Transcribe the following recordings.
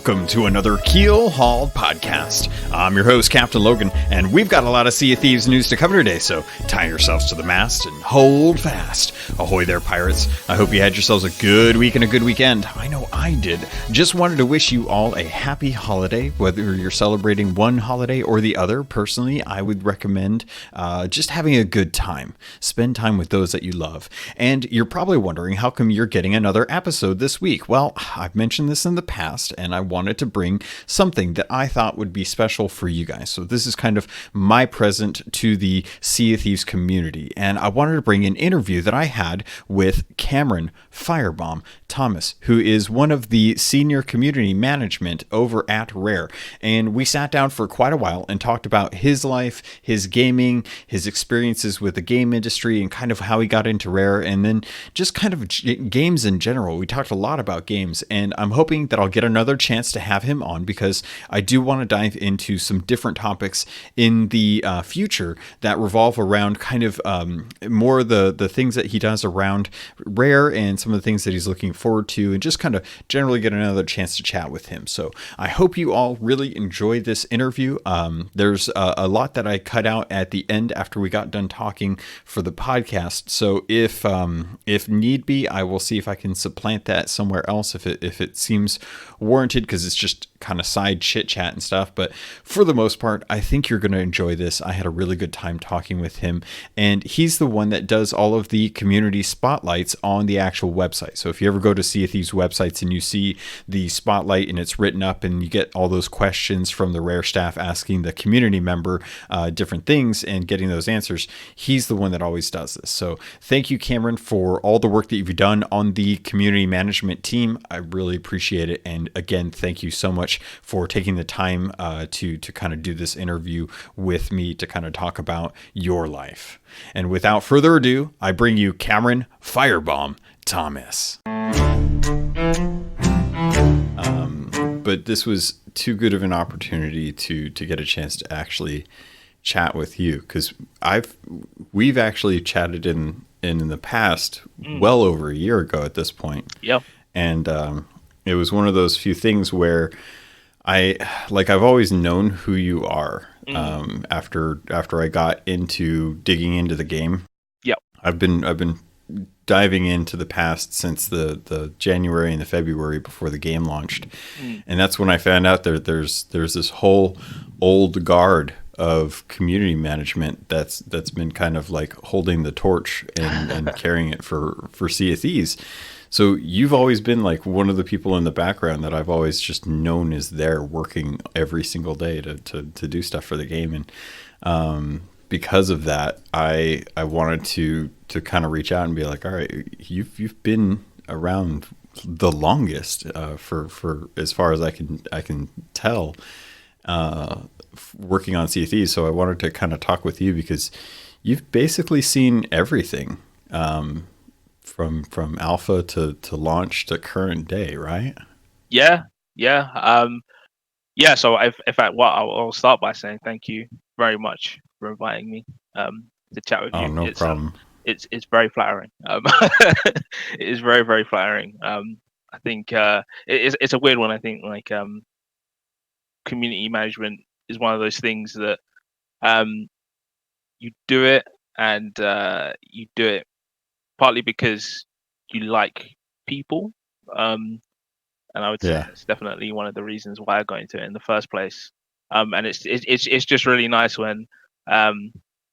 Welcome to another Keel Hauled podcast. I'm your host, Captain Logan, and we've got a lot of Sea of Thieves news to cover today, so tie yourselves to the mast and hold fast. Ahoy there, pirates. I hope you had yourselves a good week and a good weekend. I know I did. Just wanted to wish you all a happy holiday, whether you're celebrating one holiday or the other. Personally, I would recommend just having a good time. Spend time with those that you love. And you're probably wondering, how come you're getting another episode this week? Well, I've mentioned this in the past, and I wanted to bring something that I thought would be special for you guys. So this is kind of my present to the Sea of Thieves community, and I wanted to bring an interview that I had with Cameron Firebomb Thomas, who is one of the senior community management over at Rare. And we sat down for quite a while and talked about his life, his gaming, his experiences with the game industry, and kind of how he got into Rare, and then just kind of games in general. We talked a lot about games, and I'm hoping that I'll get another chance to have him on, because I do want to dive into some different topics in the future that revolve around kind of more the things that he does around Rare and some of the things that he's looking forward to, and just kind of generally get another chance to chat with him. So I hope you all really enjoy this interview. There's a lot that I cut out at the end after we got done talking for the podcast. So if need be, I will see if I can supplant that somewhere else if it seems warranted, because it's just kind of side chit chat and stuff. But for the most part, I think you're going to enjoy this. I had a really good time talking with him, and he's the one that does all of the community spotlights on the actual website. So if you ever go to Sea of Thieves websites and you see the spotlight and it's written up and you get all those questions from the Rare staff asking the community member different things and getting those answers, he's the one that always does this. So thank you, Cameron, for all the work that you've done on the community management team. I really appreciate it. And again, thank you so much for taking the time to kind of do this interview with me to kind of talk about your life. And without further ado, I bring you Cameron Firebomb Thomas. But this was too good of an opportunity to get a chance to actually chat with you, because we've actually chatted in the past, well over a year ago at this point. Yep. And it was one of those few things where I've always known who you are. After I got into digging into the game. Yep. I've been diving into the past since the January and the February before the game launched. And that's when I found out there's this whole old guard of community management that's been kind of like holding the torch and carrying it for Sea of Thieves. So you've always been like one of the people in the background that I've always just known is there working every single day to do stuff for the game. And because of that, I wanted to kind of reach out and be like, all right, you've been around the longest for as far as I can tell, working on Sea of Thieves. So I wanted to kind of talk with you because you've basically seen everything. From alpha to launch to current day, right? Yeah. So in fact, I'll start by saying thank you very much for inviting me to chat with you. Oh, no problem. It's very flattering. It is very, very flattering. I think it's a weird one. I think community management is one of those things that you do it, and you do it partly because you like people, and I would say it's definitely one of the reasons why I got into it in the first place. And it's just really nice when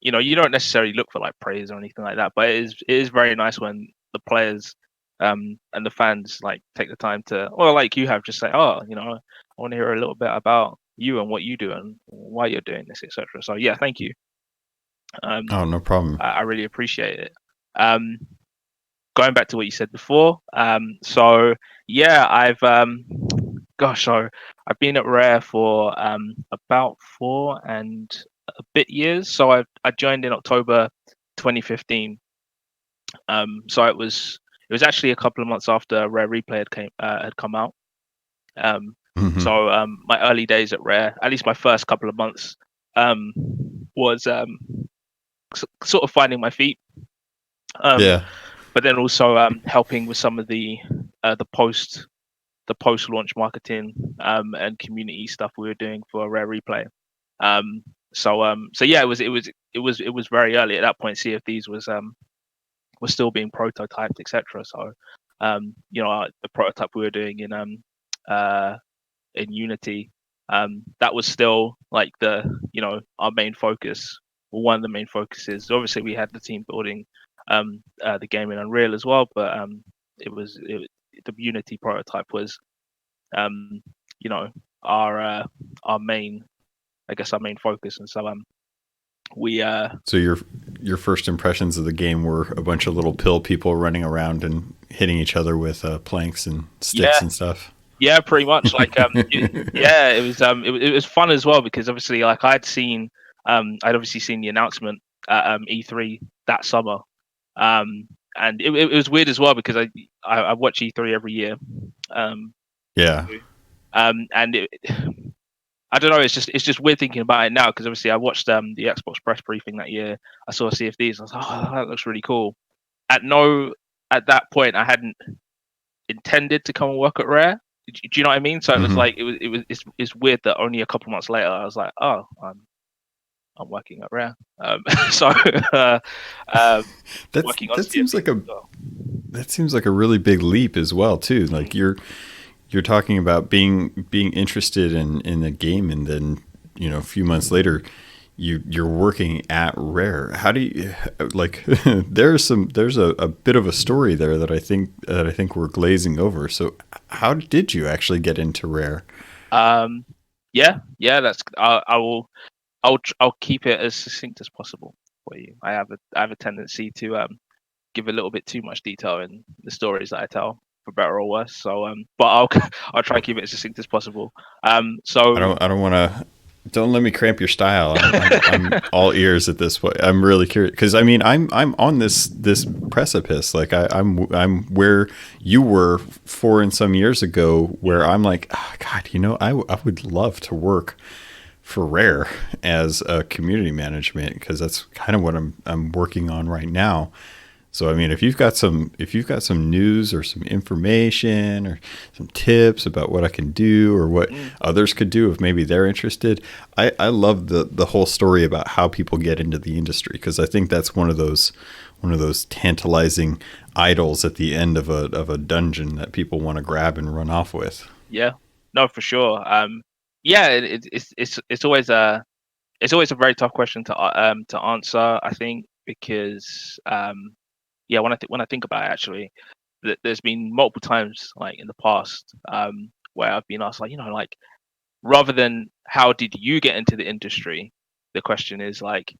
you don't necessarily look for like praise or anything like that, but it is very nice when the players and the fans like take the time to, or like you have, just say, oh, I want to hear a little bit about you and what you do and why you're doing this, etc. So yeah, thank you. Oh, no problem. I really appreciate it. Going back to what you said before, so yeah, I've been at Rare for about 4 and a bit years. So I joined in October 2015. So it was actually a couple of months after Rare Replay had come out. So my early days at Rare, at least my first couple of months, was sort of finding my feet. But then also helping with some of the post the post-launch marketing and community stuff we were doing for Rare Replay. So yeah, it was very early at that point. Sea of Thieves was still being prototyped, etc. So the prototype we were doing in Unity, that was still like our main focus, or one of the main focuses. Obviously, we had the team building the game in Unreal as well, but the Unity prototype was our main, I guess, our main focus. And so we So your first impressions of the game were a bunch of little pill people running around and hitting each other with planks and sticks and stuff. Yeah, pretty much. Like, it was fun as well, because obviously, like, I'd obviously seen the announcement at E3 that summer, and it was weird as well, because I watch E3 every year. And I don't know. It's just weird thinking about it now, because obviously I watched the Xbox press briefing that year. I saw Sea of Thieves. I was like, oh, that looks really cool. At that point, I hadn't intended to come and work at Rare. Do you know what I mean? So it was like it's weird that only a couple months later I was like, oh, I'm working at Rare. That seems like a really big leap as well too. Like you're talking about being interested in the game, and then a few months later you're working at Rare. How do you like? there's a bit of a story there that I think we're glazing over. So how did you actually get into Rare? That's I'll keep it as succinct as possible for you. I have a tendency to give a little bit too much detail in the stories that I tell, for better or worse. So but I'll try and keep it as succinct as possible. So I don't want to. Don't let me cramp your style. I'm all ears at this point. I'm really curious, because I mean I'm on this precipice. Like I'm where you were 4 and some years ago, where I'm like, oh, God, I would love to work for Rare as a community management, because that's kind of what I'm working on right now. So I mean, if you've got some news or some information or some tips about what I can do, or what others could do if maybe they're interested, I love the whole story about how people get into the industry, because I think that's one of those tantalizing idols at the end of a dungeon that people want to grab and run off with. Yeah, no, for sure. It's always a very tough question to answer, I think, because when I think about it, actually, there's been multiple times, like in the past, where I've been asked, like, like, rather than how did you get into the industry, the question is like,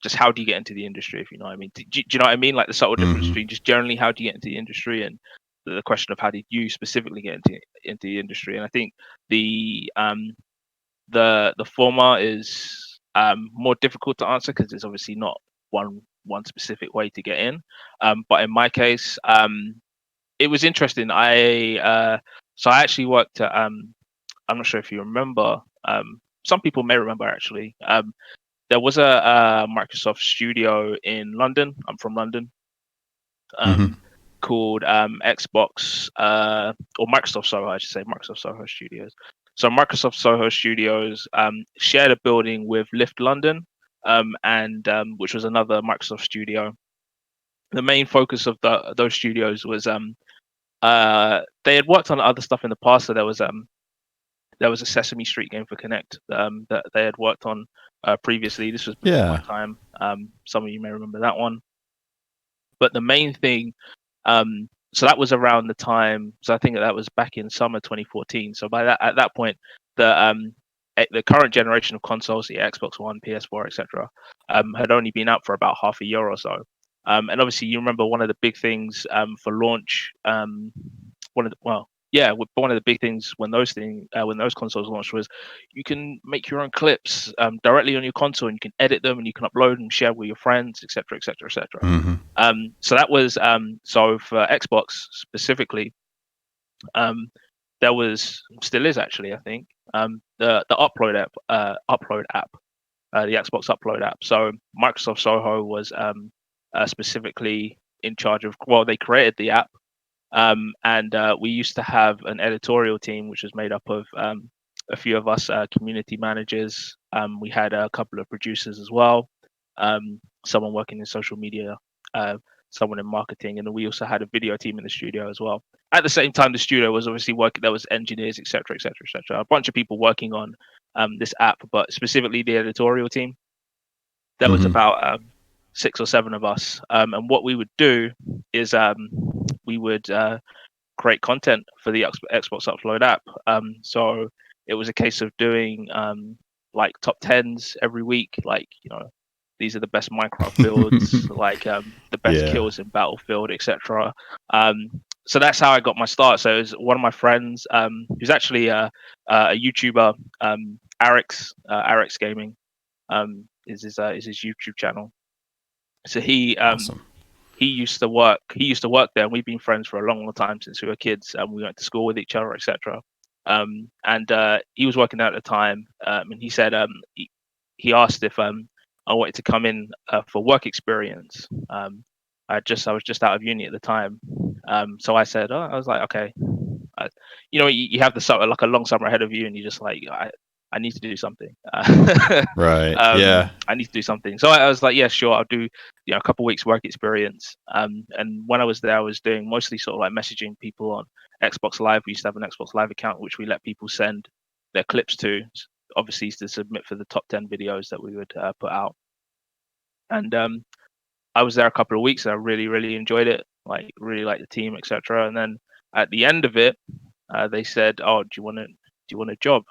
just how do you get into the industry, if you know what I mean? Do you know what I mean? Like the subtle difference between just generally how do you get into the industry, and the question of how did you specifically get into the industry. And I think the former is more difficult to answer, because there's obviously not one specific way to get in. But in my case, it was interesting. I actually worked at I'm not sure if you remember. Some people may remember, actually. There was a Microsoft studio in London. I'm from London. Called Xbox or Microsoft Soho, I should say, Microsoft Soho Studios. So Microsoft Soho Studios shared a building with Lift London, and which was another Microsoft studio. The main focus of those studios was they had worked on other stuff in the past. So there was a Sesame Street game for Kinect that they had worked on previously. This was before my time. Some of you may remember that one. But the main thing, so that was around the time. So I think that was back in summer 2014. So at that point, the current generation of consoles, the Xbox One, PS4, etc., had only been out for about half a year or so. And obviously, you remember one of the big things for launch. One of the big things when those consoles launched was you can make your own clips directly on your console, and you can edit them, and you can upload and share with your friends, etc., etc., etc. So that was so for Xbox specifically. There was, still is actually, I think, the upload app, the Xbox upload app. So Microsoft Soho was specifically in charge of. Well, they created the app, And we used to have an editorial team which was made up of a few of us community managers. We had a couple of producers as well, someone working in social media, someone in marketing, and then we also had a video team in the studio as well. At the same time, the studio was obviously working. There was engineers, etc., etc., etc. A bunch of people working on this app, but specifically the editorial team. There was about 6 or 7 of us, and what we would do is we would create content for the Xbox Upload app. So it was a case of doing like top tens every week, like these are the best Minecraft builds, like the best kills in Battlefield, etc. So that's how I got my start. So it was one of my friends, who's actually a YouTuber, Arix Gaming, is his YouTube channel. So Awesome. he used to work there, and we've been friends for a long time since we were kids, and we went to school with each other, etc. And he was working there at the time, and he said he asked if I wanted to come in for work experience. I was just out of uni at the time, so I said, I was like, okay, you have like a long summer ahead of you, and you just like I need to do something. Right. Yeah. I need to do something. So I was like, yeah, sure, I'll do a couple of weeks work experience. And when I was there, I was doing mostly sort of like messaging people on Xbox Live. We used to have an Xbox Live account which we let people send their clips to, obviously to submit for the top 10 videos that we would put out. And I was there a couple of weeks, and I really, really enjoyed it. Like, really liked the team, etc. And then at the end of it, they said, "Oh, do you want a job?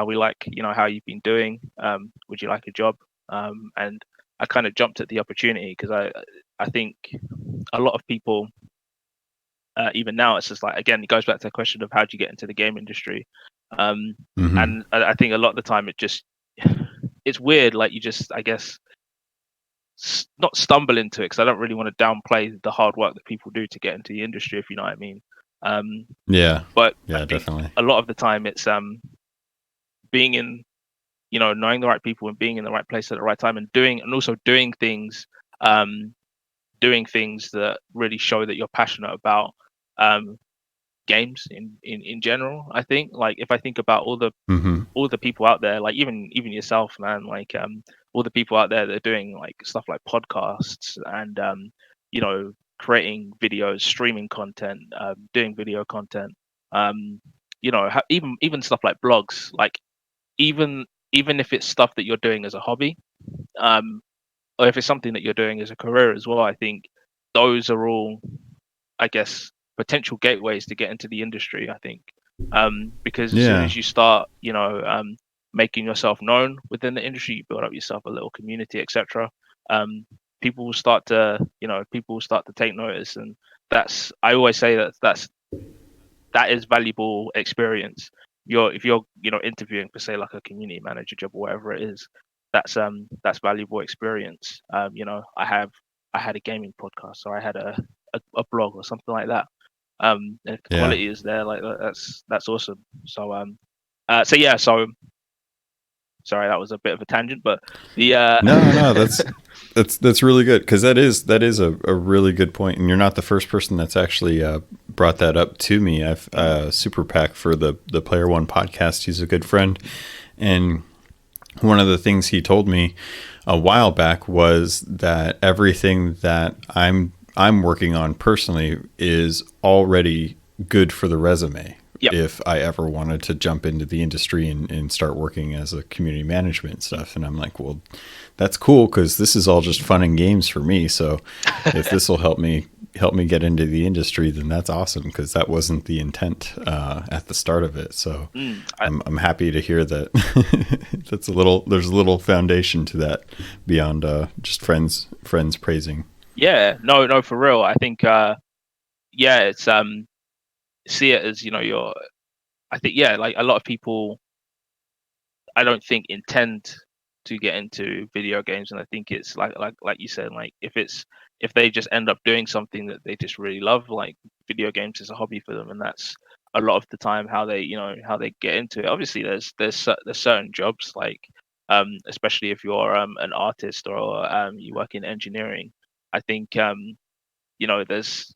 We like how you've been doing. Would you like a job?" And I kind of jumped at the opportunity because I think a lot of people, even now, it's just like, again, it goes back to the question of how do you get into the game industry. And I think a lot of the time it's weird, like you just, I guess, not stumble into it, because I don't really want to downplay the hard work that people do to get into the industry, if you know what I mean. But yeah, I think definitely. a lot of the time it's being in, knowing the right people and being in the right place at the right time, and also doing things that really show that you're passionate about games in general. I think, like, if I think about all the people out there, like even yourself, man, like all the people out there that are doing like stuff like podcasts and creating videos, streaming content, doing video content, even stuff like blogs, like even if it's stuff that you're doing as a hobby, or if it's something that you're doing as a career as well, I think those are all, I guess, potential gateways to get into the industry. I think, because as soon as you start, making yourself known within the industry, you build up yourself a little community, etc. People will start to take notice, and I always say that is valuable experience. If you're interviewing for, say, like a community manager job or whatever it is, that's valuable experience. I had a gaming podcast, or I had a blog or something like that. And if the quality is there, like that's awesome. So sorry, that was a bit of a tangent, but no, that's really good, because that is a really good point, and you're not the first person that's actually brought that up to me. I've Super Pack for the Player One podcast. He's a good friend, and one of the things he told me a while back was that everything that I'm working on personally is already good for the resume. Yep. If I ever wanted to jump into the industry and start working as a community management stuff. And I'm like, well, that's cool, because this is all just fun and games for me. So if this will help me get into the industry, then that's awesome, because that wasn't the intent at the start of it. So I'm happy to hear that there's a little foundation to that beyond just friends praising. Yeah, no, for real. I think it's see it as, I think, like a lot of people, I don't think intend to get into video games, and I think it's like you said, like if they just end up doing something that they just really love, like video games is a hobby for them, and that's a lot of the time how they get into it. Obviously there's certain jobs, like especially if you're an artist, or you work in engineering. I think there's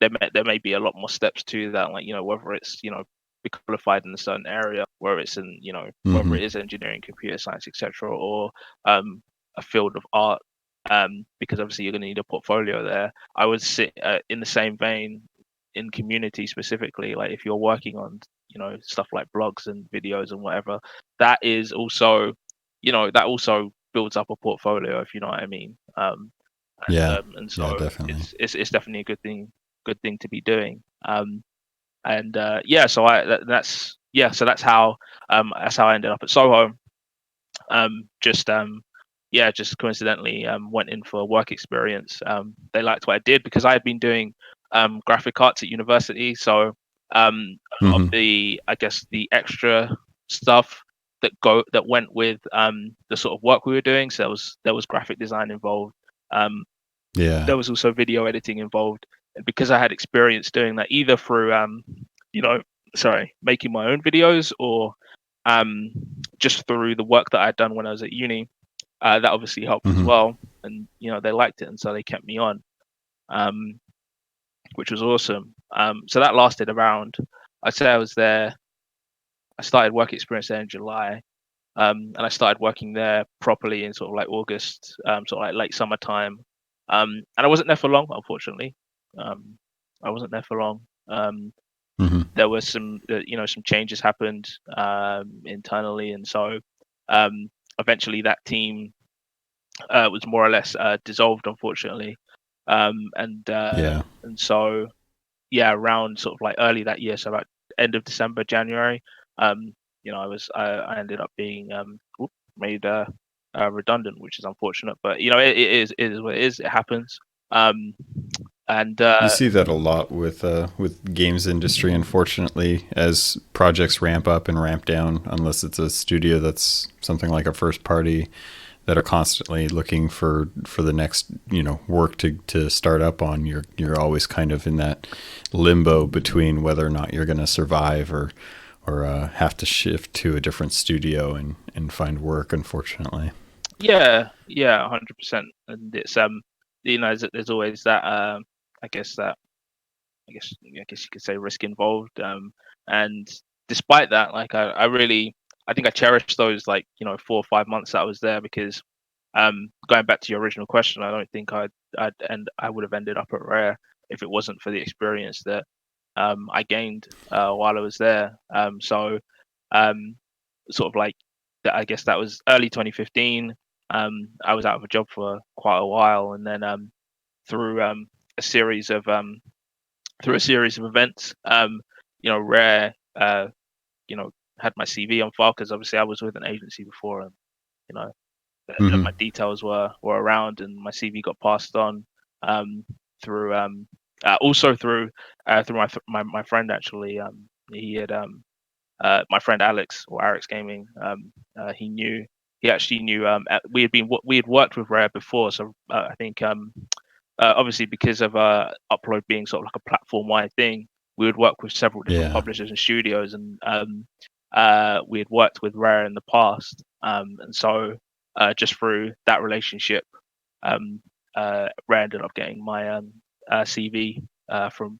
there may be a lot more steps to that, like, whether it's, be qualified in a certain area, whether it's in, whether Hmm. it is engineering, computer science, etc., or a field of art, because obviously you're going to need a portfolio there. I would sit in the same vein in community specifically, like if you're working on, stuff like blogs and videos and whatever, that is also, that also builds up a portfolio, if you know what I mean. Yeah. And Yeah, so definitely. it's definitely a good thing to be doing. And yeah, so that's how I ended up at Soho. Just yeah, just coincidentally went in for work experience. They liked what I did because I had been doing graphic arts at university, so a lot of Hmm. the, I guess, the extra stuff that went with the sort of work we were doing. So there was graphic design involved. Um, Yeah. there was also video editing involved, and because I had experience doing that either through you know making my own videos, or um just through the work that I'd done when I was at uni, that obviously helped as Hmm. well. And they liked it, and so they kept me on, um which was awesome. So that lasted around, I'd say I started work experience there in July, and I started working there properly in sort of like August, sort of like late summertime. And I wasn't there for long, unfortunately. Um, I wasn't there for long. Hmm. There were some changes happened internally, and so um, eventually that team was more or less dissolved, unfortunately. Yeah. And so yeah, around sort of like early that year, so about end of December, January, I ended up being made redundant, which is unfortunate. But it is what it is. It happens. Um, and You see that a lot with games industry, unfortunately, as projects ramp up and ramp down, unless it's a studio that's something like a first party that are constantly looking for the next, work to start up on. You're always kind of in that limbo between whether or not you're going to survive or have to shift to a different studio and find work, unfortunately. yeah, 100%. And it's there's always that I guess that I guess you could say risk involved. And despite that, like I think I cherished those, like 4 or 5 months that I was there, because going back to your original question, I don't think I would have ended up at Rare if it wasn't for the experience that I gained while I was there. So um, sort of like I guess that was early 2015. I was out of a job for quite a while, and then through a series of events, Rare, had my CV on file, because obviously I was with an agency before, and you know Hmm. my details were around, and my CV got passed on um, through also through my friend, actually. He had My friend Alex, or Alex Gaming. He actually knew, we had worked with Rare before, so I think obviously because of Upload being sort of like a platform wide thing, we would work with several different Yeah. publishers and studios, and we had worked with Rare in the past, and so just through that relationship, um, Rare ended up getting my CV from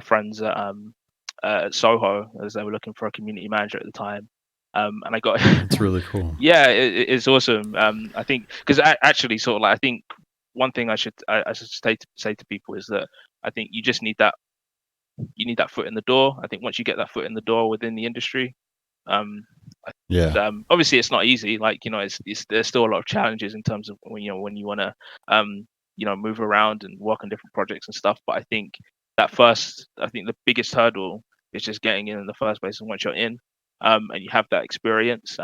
friends at Soho, as they were looking for a community manager at the time. And I got That's really cool. yeah, it's awesome. I think because actually, sort of like, I think one thing I should say to people is that I think you just need that foot in the door. I think once you get that foot in the door within the industry, um, Yeah. obviously it's not easy. Like, there's still a lot of challenges in terms of when you want to move around and work on different projects and stuff. But I think the biggest hurdle is just getting in the first place. And once you're in, and you have that experience,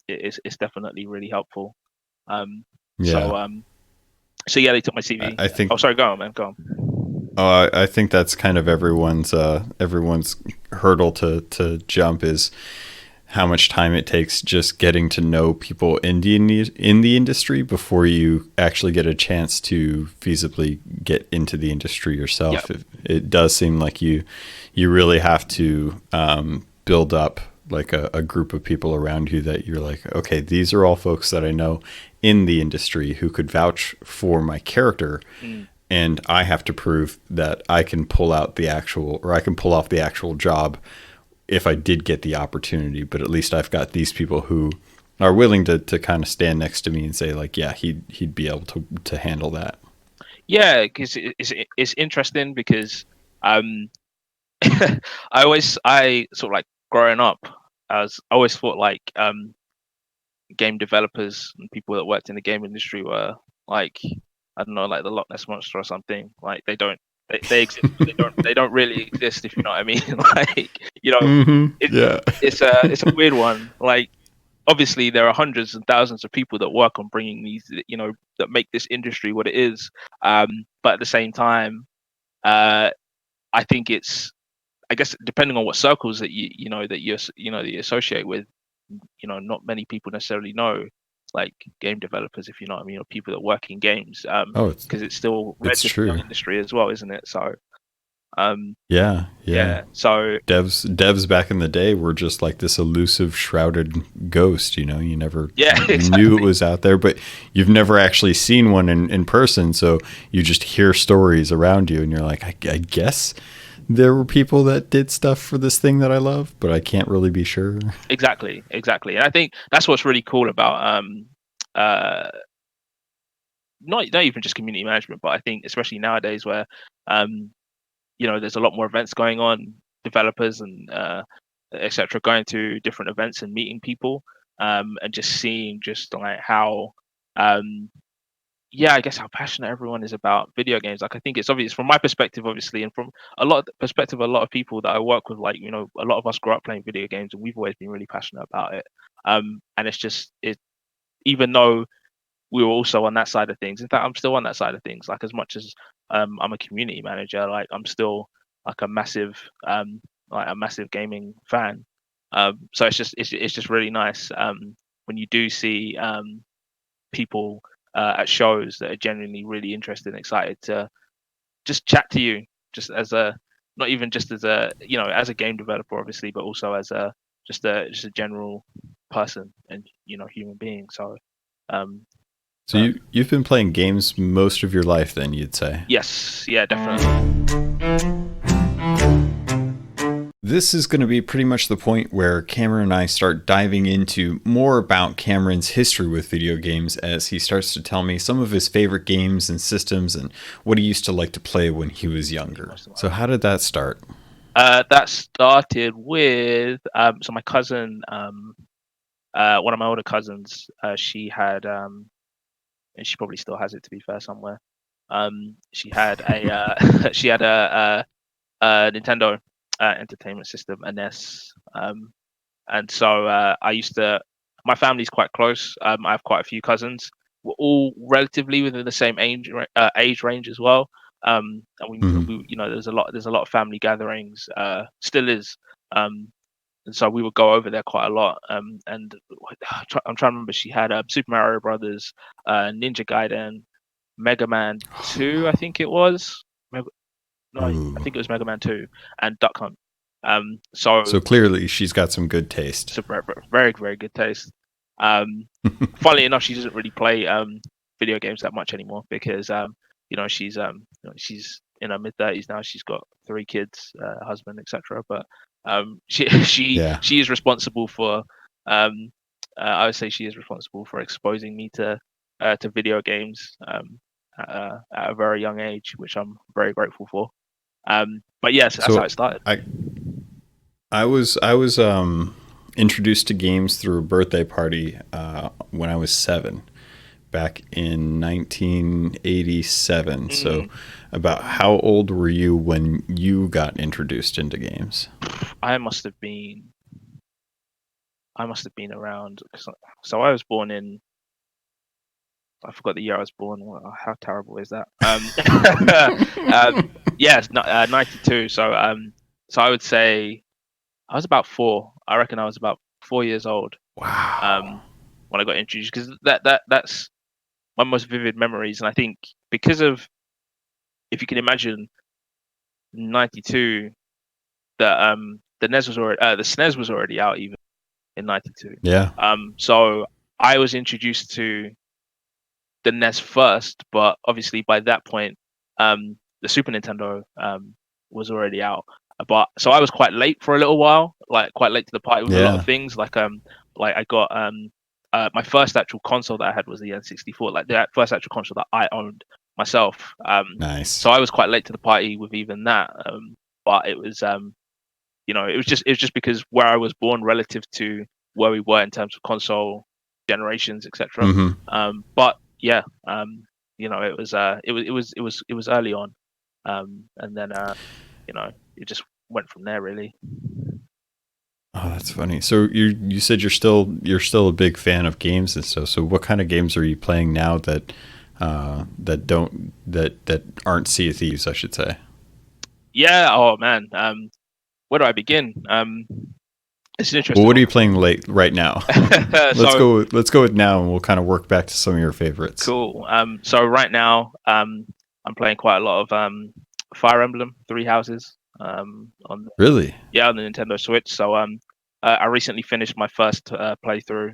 it's definitely really helpful. Um, Yeah. so so yeah, they took my I, CV. I think Oh, sorry, go on, man, go on. I think that's kind of everyone's hurdle to jump, is how much time it takes just getting to know people in the industry before you actually get a chance to feasibly get into the industry Yeah, yourself. It does seem like you really have to build up like a group of people around you that you're like, okay, these are all folks that I know in the industry who could vouch for my character, mm, and I have to prove that I can pull off the actual job if I did get the opportunity. But at least I've got these people who are willing to kind of stand next to me and say like, yeah, he'd be able to handle that. Yeah, because it's interesting because um, I sort of like growing up, I always thought like game developers and people that worked in the game industry were like, I don't know, like the Loch Ness monster or something. Like they exist, but they don't really exist, if you know what I mean. Like, you know, it, Yeah. it's a weird one. Like, obviously there are hundreds and thousands of people that work on bringing these, you know, that make this industry what it is. But at the same time, I think it's, I guess depending on what circles that you know that that you associate with, you know, not many people necessarily know like game developers, if you know what I mean, or people that work in games, Oh, because it's still it's relatively young true. industry as well, isn't it? So Yeah, yeah. yeah, so Devs back in the day were just like this elusive, shrouded ghost. You know, you never yeah, you knew it exactly, was out there, but you've never actually seen one in person. So you just hear stories around you, and you're like, I guess there were people that did stuff for this thing that I love, but I can't really be sure. exactly, and I think that's what's really cool about uh not even just community management, but I think especially nowadays where um you know, there's a lot more events going on, developers and etc. going to different events and meeting people, and just seeing just like how, um, yeah, I guess how passionate everyone is about video games. Like, I think it's obvious from my perspective, obviously, and from a lot of the perspective of a lot of people that I work with. Like, you know, a lot of us grew up playing video games, and we've always been really passionate about it. And it's just it, even though we were also on that side of things. In fact, I'm still on that side of things. Like, as much as I'm a community manager, like I'm still like a massive gaming fan. So it's just really nice when you do see people at shows that are genuinely really interested and excited to just chat to you, just as a, not even just as a, you know, as a game developer obviously, but also as a just a general person and, you know, human being. So um So you've been playing games most of your life, then you'd say. yes, yeah, definitely. This is going to be pretty much the point where Cameron and I start diving into more about Cameron's history with video games as he starts to tell me some of his favorite games and systems and what he used to like to play when he was younger. So how did that start? That started with so my cousin, one of my older cousins, she had and she probably still has it, to be fair, somewhere. She had a she had a Nintendo Entertainment System, a NES, and so I used to. My family's quite close. I have quite a few cousins. We're all relatively within the same age range as well. And Mm-hmm. we, you know, there's a lot of family gatherings. Still is. Um, and so we would go over there quite a lot. And I'm trying to remember. She had Super Mario Brothers, Ninja Gaiden, Mega Man 2, I think it was. No, I Ooh. think it was Mega Man 2 and Duck Hunt. So So clearly she's got some good taste. it's a very, very good taste. Funnily enough, she doesn't really play video games that much anymore because you know, she's in her mid 30s now. She's got 3 kids, husband, etc. But Yeah. she is responsible for I would say she is responsible for exposing me to video games at a very young age, which I'm very grateful for. But yes, that's how So it started. I was introduced to games through a birthday party when I was 7 back in 1987. So Mm, about how old were you when you got introduced into games? I must have been around. So I was born in. I forgot the year I was born. How terrible is that? Yes, 92. So I would say I was about 4. I reckon I was about 4 years old Wow. um, when I got introduced, because that's my most vivid memories. And I think because of, if you can imagine, 92, the NES was already the SNES was already out even in 92. Yeah. So I was introduced to the NES first, but obviously by that point the Super Nintendo was already out. But so I was quite late for a little while, like quite late to the party with a lot Yeah. of things. Like I got my first actual console that I had was the N64, like the first actual console that I owned myself. Nice. So I was quite late to the party with even that. But it was it was just because where I was born relative to where we were in terms of console generations, etc. Hmm. But yeah, it was early on, and then it just went from there really. Oh, that's funny. So you said you're still a big fan of games and stuff. So what kind of games are you playing now that aren't Sea of Thieves, I should say? Yeah. Oh man. Where do I begin? It's an Well, interesting what are one. you playing late right now? let's So go. Let's go with now, and we'll kind of work back to some of your favorites. cool. So right now, I'm playing quite a lot of Fire Emblem Three Houses. On Really? on the Nintendo Switch. So I recently finished my first playthrough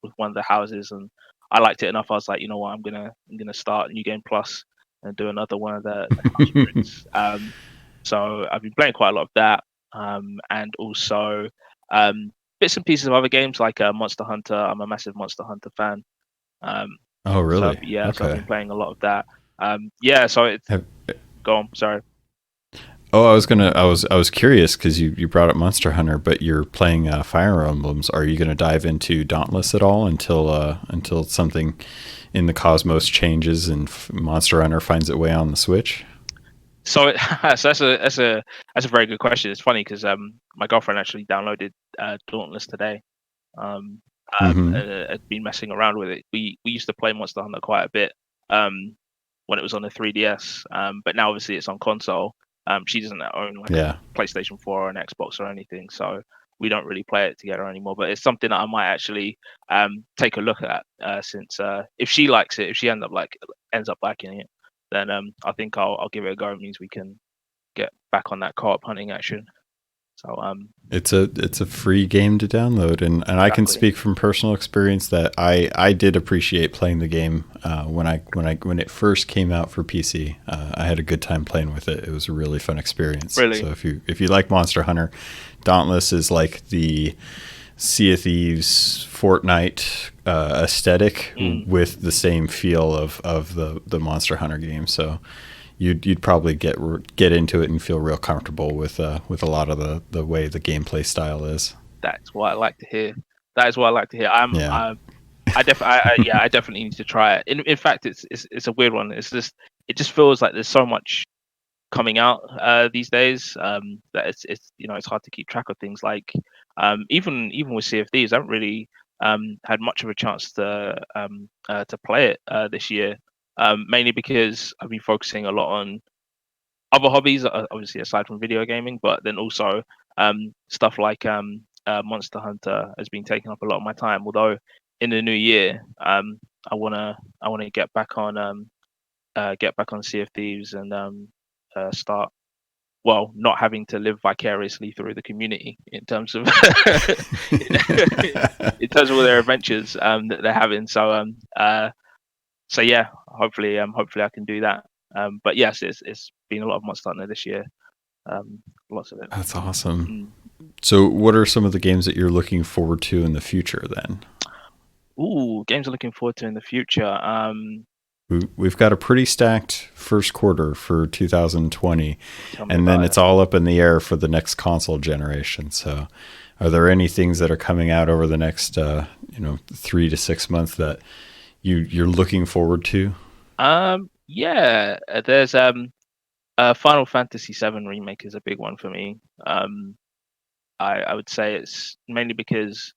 with one of the houses, and I liked it enough. I was like, you know what, I'm gonna start New Game Plus and do another one of the house spirits. So I've been playing quite a lot of that, and also bits and pieces of other games like Monster Hunter. I'm a massive Monster Hunter fan. Um, Oh, so really? yeah, so I've Okay. been playing a lot of that. Yeah, so it's Have, go on. Sorry. oh, I was curious because you brought up Monster Hunter, but you're playing Fire Emblems. Are you gonna dive into Dauntless at all until something in the cosmos changes and Monster Hunter finds its way on the Switch? So, so that's a very good question. It's funny because my girlfriend actually downloaded Dauntless today. Um, Hmm. and had been messing around with it. We used to play Monster Hunter quite a bit when it was on the 3DS. But now obviously it's on console. She doesn't own like a Yeah. PlayStation 4 or an Xbox or anything, so we don't really play it together anymore. But it's something that I might actually take a look at since if she likes it, if she ends up liking it, then I think I'll give it a go. It means we can get back on that co-op hunting action. So It's a free game to download, and I can exactly. speak from personal experience that I did appreciate playing the game when it first came out for PC. I had a good time playing with it. It was a really fun experience. Really. So if you like Monster Hunter, Dauntless is like the Sea of Thieves Fortnite aesthetic Mm. with the same feel of the Monster Hunter game. So you'd probably get into it and feel real comfortable with a lot of the way the gameplay style is. That's what I like to hear. That is what I like to hear. Yeah. I definitely need to try it. In fact, it's a weird one. It just feels like there's so much coming out these days that it's it's hard to keep track of things. Like even with CFDs, I haven't really had much of a chance to play it this year. Mainly because I've been focusing a lot on other hobbies, obviously aside from video gaming, but then also stuff like Monster Hunter has been taking up a lot of my time. Although in the new year, I wanna get back on Sea of Thieves and start not having to live vicariously through the community in terms of in terms of all their adventures that they're having. So yeah, hopefully I can do that. But yes, it's been a lot of Monster Hunter this year. Lots of it. That's awesome. Mm. So, what are some of the games that you're looking forward to in the future then? Ooh, games I'm looking forward to in the future. We've got a pretty stacked first quarter for 2020, Tell me and then about it. it's all up in the air for the next console generation. So, are there any things that are coming out over the next 3 to 6 months that you're looking forward to? Yeah, there's Final Fantasy VII remake is a big one for me. I would say it's mainly because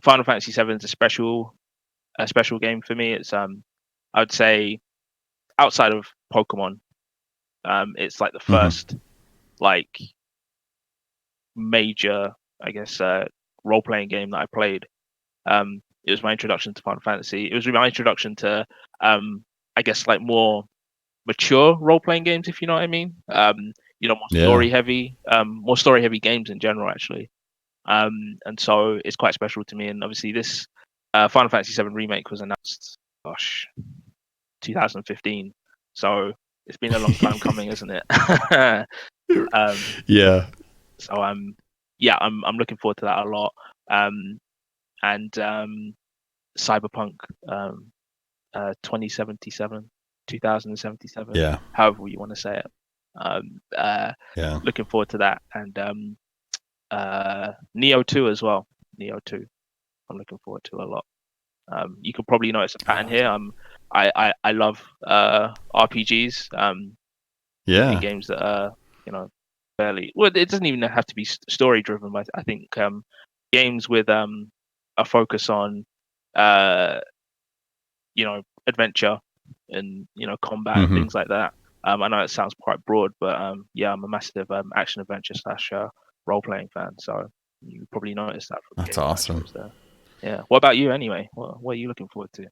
Final Fantasy VII is a special game for me. It's I would say outside of Pokemon, it's like the Hmm. first like major, I guess, role playing game that I played. It was my introduction to Final Fantasy. It was my introduction to I guess like more mature role playing games, if you know what I mean. Yeah. More story heavy games in general, actually. And so it's quite special to me. And obviously, this Final Fantasy VII remake was announced, gosh, 2015. So it's been a long time coming, isn't it? Yeah. So I'm looking forward to that a lot. And Cyberpunk 2077, 2077, Yeah. however you want to say it. Yeah. Looking forward to that, and Neo 2 as well. Neo 2, I'm looking forward to a lot. You can probably notice a pattern here. I love RPGs. In games that are fairly well. It doesn't even have to be story driven, but I think games with a focus on adventure and combat and things like that. I know it sounds quite broad, but I'm a massive action adventure / role playing fan. So you probably noticed that from That's awesome. there. Yeah. What about you anyway? What are you looking forward to?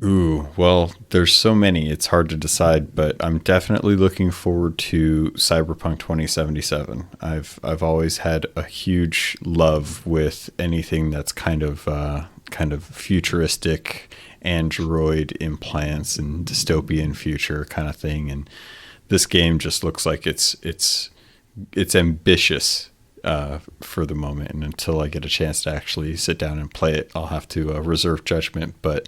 Ooh, well, there's so many. It's hard to decide, but I'm definitely looking forward to Cyberpunk 2077. I've always had a huge love with anything that's kind of futuristic android implants and dystopian future kind of thing, and this game just looks like it's ambitious for the moment. And until I get a chance to actually sit down and play it, I'll have to reserve judgment. But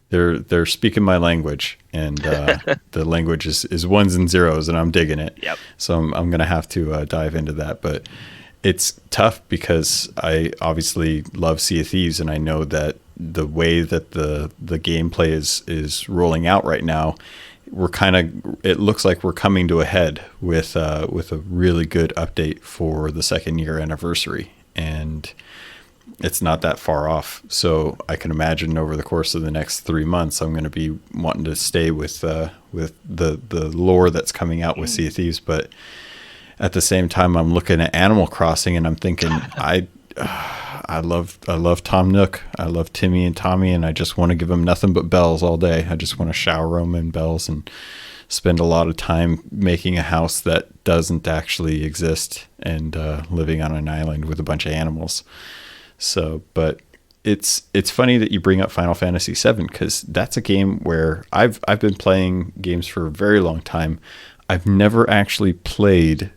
they're speaking my language, and the language is ones and zeros, and I'm digging it. Yep. So I'm gonna have to dive into that. But it's tough because I obviously love Sea of Thieves, and I know that the way that the gameplay is rolling out right now, it looks like we're coming to a head with a really good update for the 2nd year anniversary, and it's not that far off. So I can imagine over the course of the next 3 months, I'm going to be wanting to stay with the lore that's coming out with Sea of Thieves. But at the same time, I'm looking at Animal Crossing, and I'm thinking, I love Tom Nook. I love Timmy and Tommy, and I just want to give them nothing but bells all day. I just want to shower them in bells and spend a lot of time making a house that doesn't actually exist, and living on an island with a bunch of animals. So, but it's funny that you bring up Final Fantasy VII, because that's a game where I've been playing games for a very long time. I've never actually played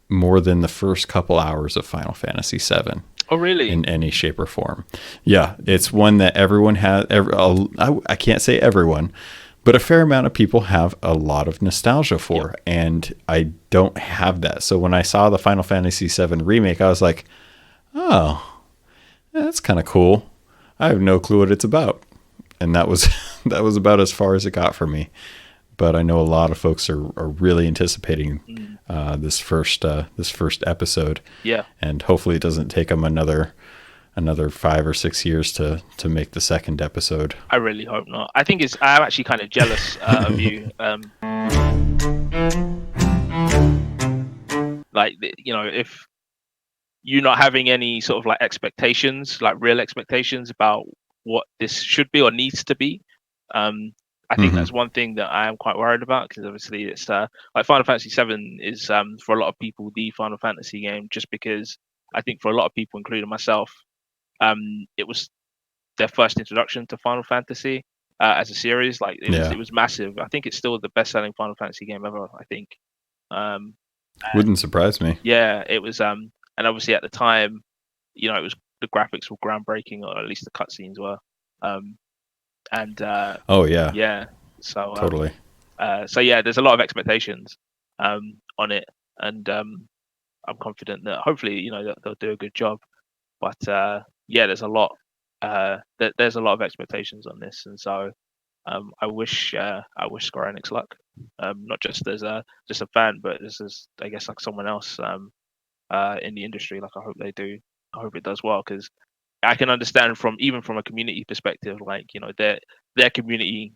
more than the first couple hours of Final Fantasy VII. Oh, really? In any shape or form. Yeah, it's one that everyone has. I can't say everyone, but a fair amount of people have a lot of nostalgia for, and I don't have that. So when I saw the Final Fantasy VII remake, I was like, oh, that's kind of cool. I have no clue what it's about. And that was about as far as it got for me. But I know a lot of folks are really anticipating this first episode. Yeah. And hopefully it doesn't take them another 5 or 6 years to make the second episode. I really hope not. I'm actually kind of jealous of you. If you're not having any sort of like expectations, like real expectations about what this should be or needs to be. I think that's one thing that I am quite worried about, because obviously it's like Final Fantasy VII is for a lot of people the Final Fantasy game, just because I think for a lot of people, including myself, it was their first introduction to Final Fantasy as a series. Like it was massive. I think it's still the best-selling Final Fantasy game ever, I think. Wouldn't surprise me. Yeah, it was. And obviously at the time, it was, the graphics were groundbreaking, or at least the cutscenes were. Yeah. So totally. There's a lot of expectations on it, and I'm confident that hopefully that they'll do a good job. But there's a lot. There's a lot of expectations on this, and so I wish Square Enix luck. Not just as a fan, but as I guess like someone else in the industry. Like I hope they do. I hope it does well, because I can understand from a community perspective, like their community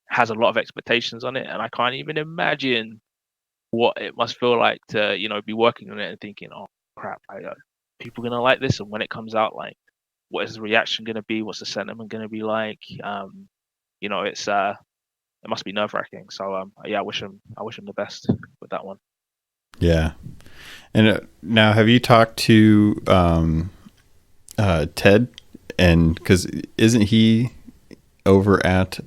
has a lot of expectations on it, and I can't even imagine what it must feel like to be working on it and thinking, oh crap, people gonna like this, and when it comes out, like what is the reaction gonna be? What's the sentiment gonna be like? It's it must be nerve wracking. So I wish them the best with that one. Yeah, and now have you talked to Ted? And because isn't he over at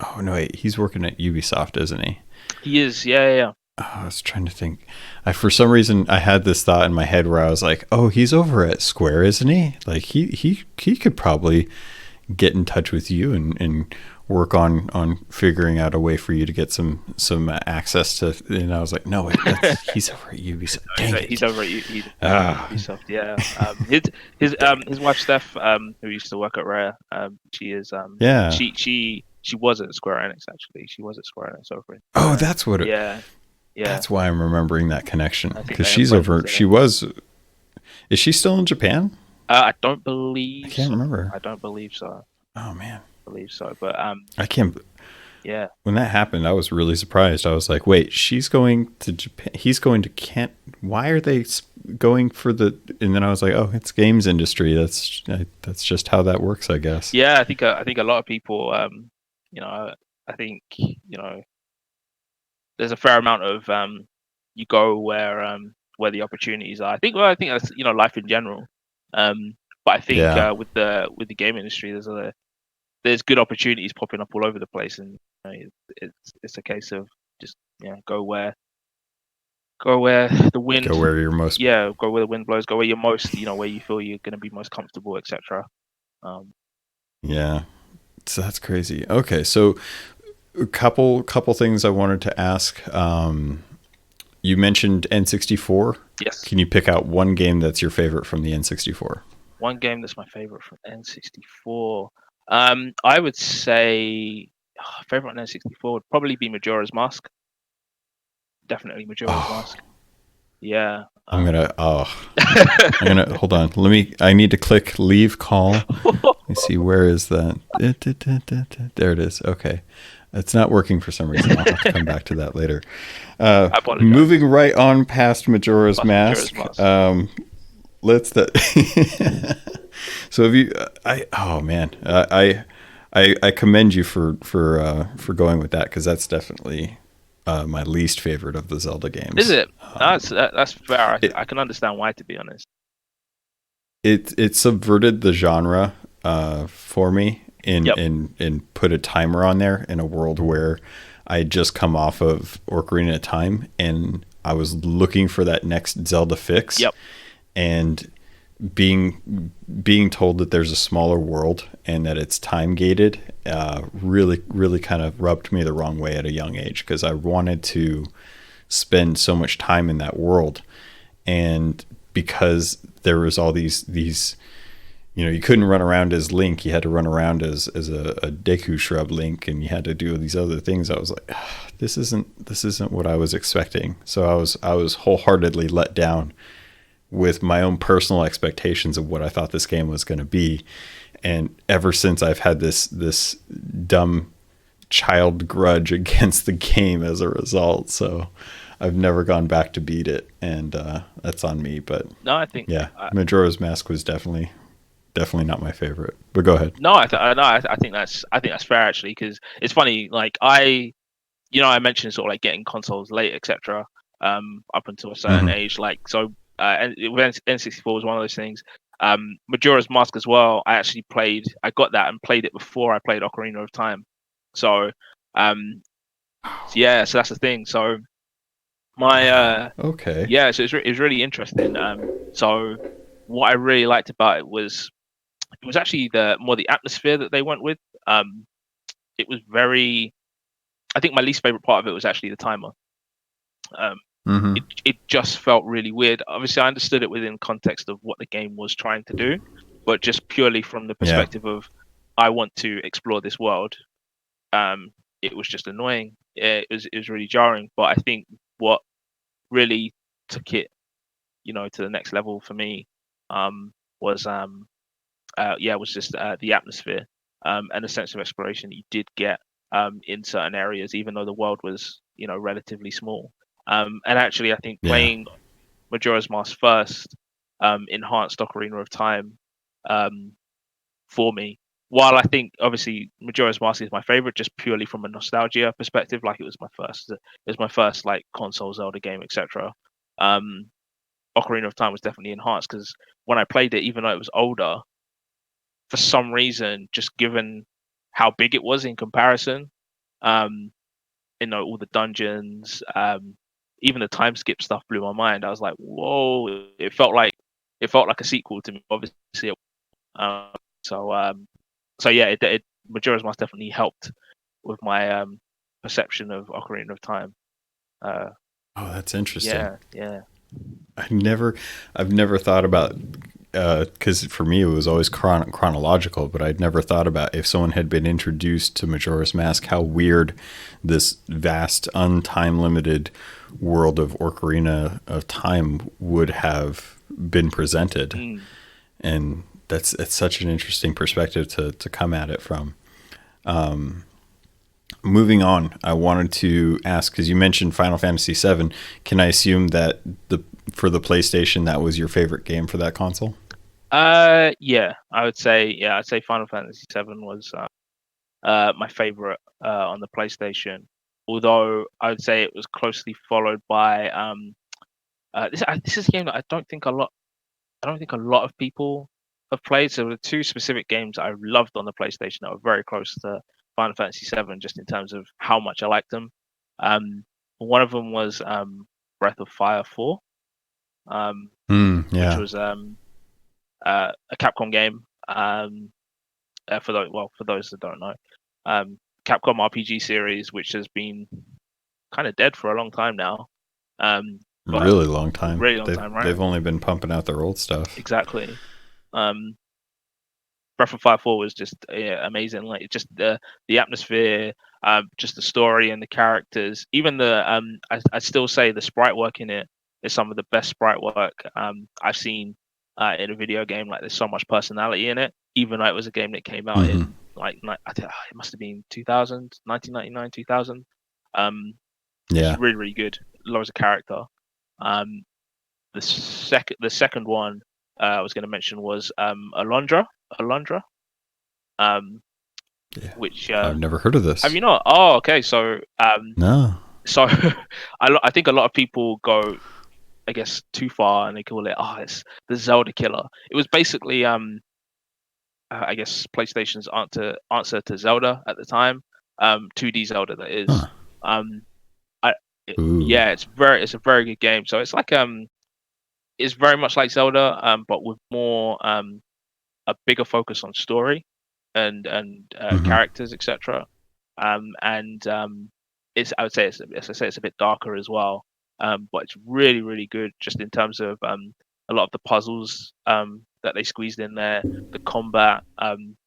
Oh no, wait, he's working at Ubisoft, isn't he? He is, yeah. Oh, I was trying to think. For some reason I had this thought in my head where I was like, "Oh, he's over at Square, isn't he? Like he could probably get in touch with you and work on figuring out a way for you to get some access to." And I was like, "No, wait, he's over at Ubisoft. Dang it. He's over at Ubisoft. Yeah. His wife Steph, who used to work at Rare, she is Yeah. she was at Square Enix actually. She was at Square Enix over in Oh, that's what it. Yeah. That's why I'm remembering that connection, I think because they she's have over. friends She there. was. Is she still in Japan? I don't believe I can't so. remember. I don't believe so. Oh man, Believe so. But I can't. yeah. When that happened, I was really surprised. I was like, "Wait, she's going to Japan. He's going to Kent. Why are they going for the?" And then I was like, "Oh, it's games industry. That's just how that works, I guess." Yeah, I think a lot of people I think, there's a fair amount of you go where the opportunities are. I think that's life in general. But I think Yeah. with the game industry, there's good opportunities popping up all over the place, and it's a case of just go where the wind Go where you're most. go where the wind blows, go where you're most where you feel you're going to be most comfortable, etc. Um, Yeah. So that's crazy. Okay, so a couple things I wanted to ask. You mentioned N64. yes, Can you pick out one game that's your favorite from the N64? one game that's my favorite from N64. I would say favorite on N64 would probably be Majora's Mask. Definitely Majora's Oh, Mask. Yeah. I'm gonna. I'm gonna hold on. I need to click leave call. Let me see. Where is that? There it is. Okay. It's not working for some reason. I'll have to come back to that later. I apologize. Moving right on past Majora's Mask. Majora's Mask. Let's that. So have you? Oh man. I commend you for going with that, because that's definitely my least favorite of the Zelda games. Is it? That's fair. It, I can understand why, to be honest. it subverted the genre for me and Yep. and put a timer on there in a world where I had just come off of Ocarina of Time and I was looking for that next Zelda fix. Yep. And being told that there's a smaller world and that it's time gated really kind of rubbed me the wrong way at a young age, because I wanted to spend so much time in that world, and because there was all these you couldn't run around as Link, you had to run around as a Deku shrub Link, and you had to do these other things. I was like, this isn't what I was expecting. So I was wholeheartedly let down with my own personal expectations of what I thought this game was going to be. And ever since, I've had this dumb child grudge against the game as a result. So I've never gone back to beat it, and that's on me. But No, I think yeah, Majora's Mask was definitely not my favorite. But go ahead. no, I think that's fair actually, because it's funny. Like I mentioned sort of like getting consoles late, etc. Up until a certain age, like so. And N64 was one of those things. Majora's Mask as well. I got that and played it before I played Ocarina of Time. So, yeah. So that's the thing. So my Okay. yeah. So it was really interesting. So what I really liked about it was actually the atmosphere that they went with. It was very. I think my least favorite part of it was actually the timer. It just felt really weird. Obviously, I understood it within context of what the game was trying to do, but just purely from the perspective of I want to explore this world, it was just annoying. It was really jarring. But I think what really took it, to the next level for me, was was just the atmosphere and the sense of exploration that you did get in certain areas, even though the world was relatively small. And actually, I think playing Majora's Mask first enhanced Ocarina of Time for me. While I think obviously Majora's Mask is my favorite, just purely from a nostalgia perspective, like it was my first like console Zelda game, etc. Ocarina of Time was definitely enhanced because when I played it, even though it was older, for some reason, just given how big it was in comparison, All the dungeons, even the time skip stuff blew my mind. I was like, whoa! It felt like a sequel to me. Obviously, um, so yeah, Majora's Mask definitely helped with my perception of Ocarina of Time. Oh, that's interesting. Yeah. I've never, I've never thought about, because for me it was always chronological, but I'd never thought about if someone had been introduced to Majora's Mask, how weird this vast, untime limited world of Ocarina of Time would have been presented. And it's such an interesting perspective to come at it from. Moving on, I wanted to ask, because you mentioned Final Fantasy VII. Can I assume that for the PlayStation, that was your favorite game for that console? Yeah, I'd say Final Fantasy VII was my favorite on the PlayStation. Although I would say it was closely followed by this is a game that I don't think a lot of people have played. So there were two specific games I loved on the PlayStation that were very close to Final Fantasy VII, just in terms of how much I liked them. One of them was Breath of Fire 4, which Yeah. was a Capcom game. For those that don't know, Capcom RPG series, which has been kind of dead for a long time now. But Really long time. really long time, right? They've only been pumping out their old stuff. Exactly. Breath of Fire 4 was just amazing. Like just the atmosphere, just the story and the characters. Even I still say the sprite work in it is some of the best sprite work I've seen in a video game. Like there's so much personality in it. Even though it was a game that came out in I think it must have been 2000, 1999, 2000. Yeah. It's really, really good. Loads of character. The second one I was going to mention was Alondra, which I've never heard of this. have you not? Oh, okay. So No. so I think a lot of people go, I guess, too far and they call it, it's the Zelda killer. It was basically I guess PlayStation's answer to Zelda at the time, 2D Zelda that is. Huh. Yeah, it's a very good game. So it's like it's very much like Zelda, but with more a bigger focus on story and characters, etc. And I would say it's a bit darker as well. But it's really, really good just in terms of a lot of the puzzles that they squeezed in there, the combat.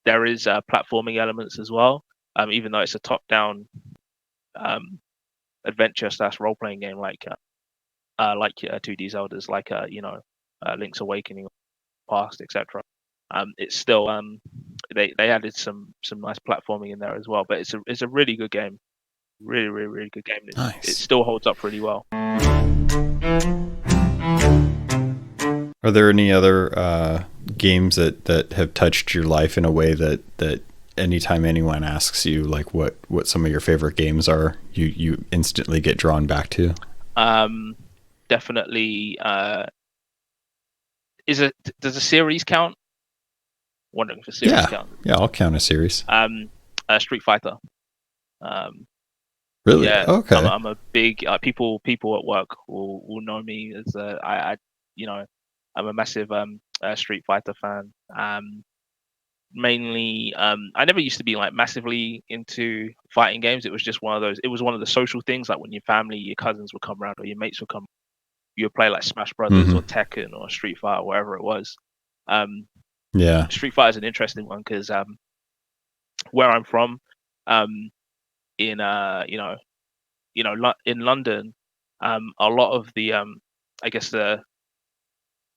There is platforming elements as well, even though it's a top-down adventure / role-playing game like 2D Zeldas, like Link's Awakening, Past, etc. It's still they added some nice platforming in there as well, but it's a really good game, really, really, really good game. Nice. It still holds up really well. Are there any other games that have touched your life in a way that anytime anyone asks you like what some of your favorite games are, you instantly get drawn back to? Definitely. Does a series count? Wondering if a series count. Yeah, I'll count a series. Street Fighter. Really? Yeah. Okay. I'm a big people at work will know me as I'm a massive Street Fighter fan. Mainly, I never used to be like massively into fighting games. It was just one of those. It was one of the social things, like when your family, your cousins would come around or your mates would come. You would play like Smash Brothers or Tekken or Street Fighter, wherever it was. Yeah. Street Fighter is an interesting one because where I'm from, in in London, a lot of the I guess the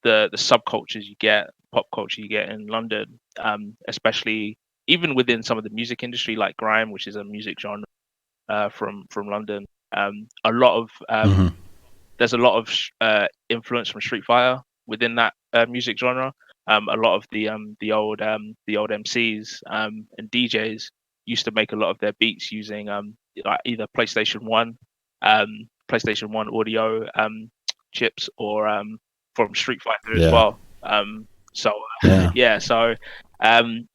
subcultures you get, pop culture you get in London, especially even within some of the music industry like grime, which is a music genre from London. A lot of there's a lot of influence from Street Fighter within that music genre. A lot of the old MCs and DJs used to make a lot of their beats using like either PlayStation 1 audio chips or from Street Fighter as well. So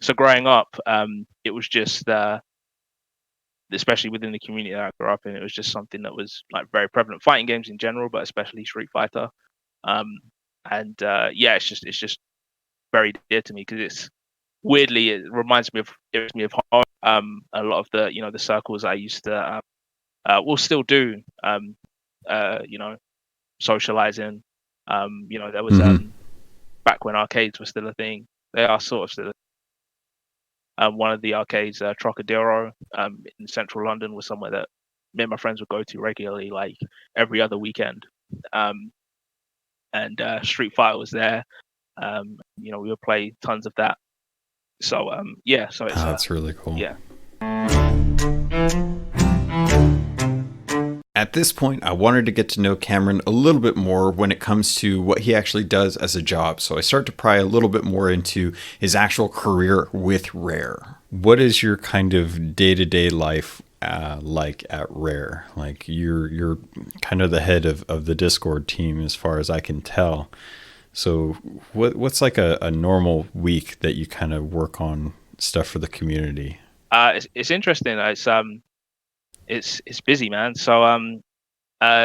so growing up, it was just especially within the community that I grew up in, it was just something that was like very prevalent. Fighting games in general, but especially Street Fighter. And yeah, it's just very dear to me because it's weirdly it reminds me of home. A lot of the the circles I used to will still do. Socializing. There was Mm-hmm. back when arcades were still a thing. They are sort of still. One of the arcades, Trocadero, in central London, was somewhere that me and my friends would go to regularly, like every other weekend. And Street Fighter was there. We would play tons of that. So yeah, so it's That's really cool. yeah. At this point, I wanted to get to know Cameron a little bit more when it comes to what he actually does as a job. So I start to pry a little bit more into his actual career with Rare. What is your kind of day-to-day life like at Rare? Like you're kind of the head of the Discord team as far as I can tell. So what's like a normal week that you kind of work on stuff for the community? It's interesting. It's busy, man. So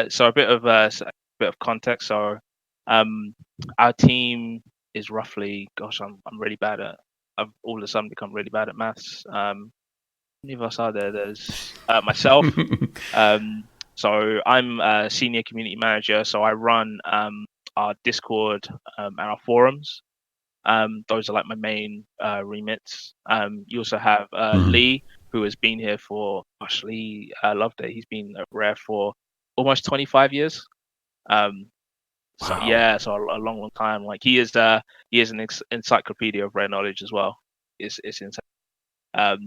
so a bit of context. So our team is roughly, gosh, I'm really bad at. I've all of a sudden become really bad at maths. How many of us are there? There's myself. So I'm a senior community manager. So I run our Discord and our forums. Those are like my main remits. You also have Lee, who has been here for, gosh, Lee loved it. He's been at Rare for almost 25 years. So Wow. yeah, so a long, long time. Like he is an encyclopedia of Rare knowledge as well. It's insane. Oh,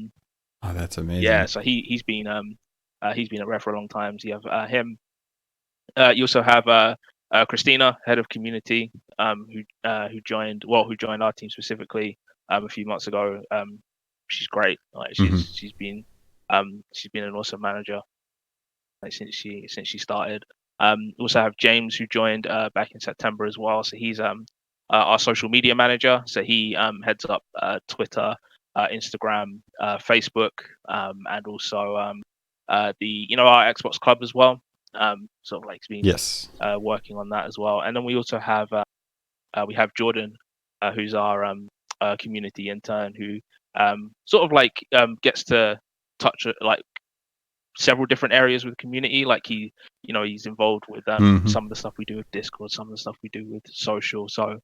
that's amazing. Yeah, so he's been at Rare for a long time. So you have him. You also have Christina, head of community, who joined our team specifically a few months ago. She's great. Like she's been an awesome manager since she started. Also have James, who joined back in September as well. So he's our social media manager. So he heads up Twitter, Instagram, Facebook, and also our Xbox Club as well. Sort of like been working on that as well. And then we also have Jordan, who's our community intern, who sort of like gets to touch like several different areas with the community. Like he's involved with some of the stuff we do with Discord, some of the stuff we do with social. So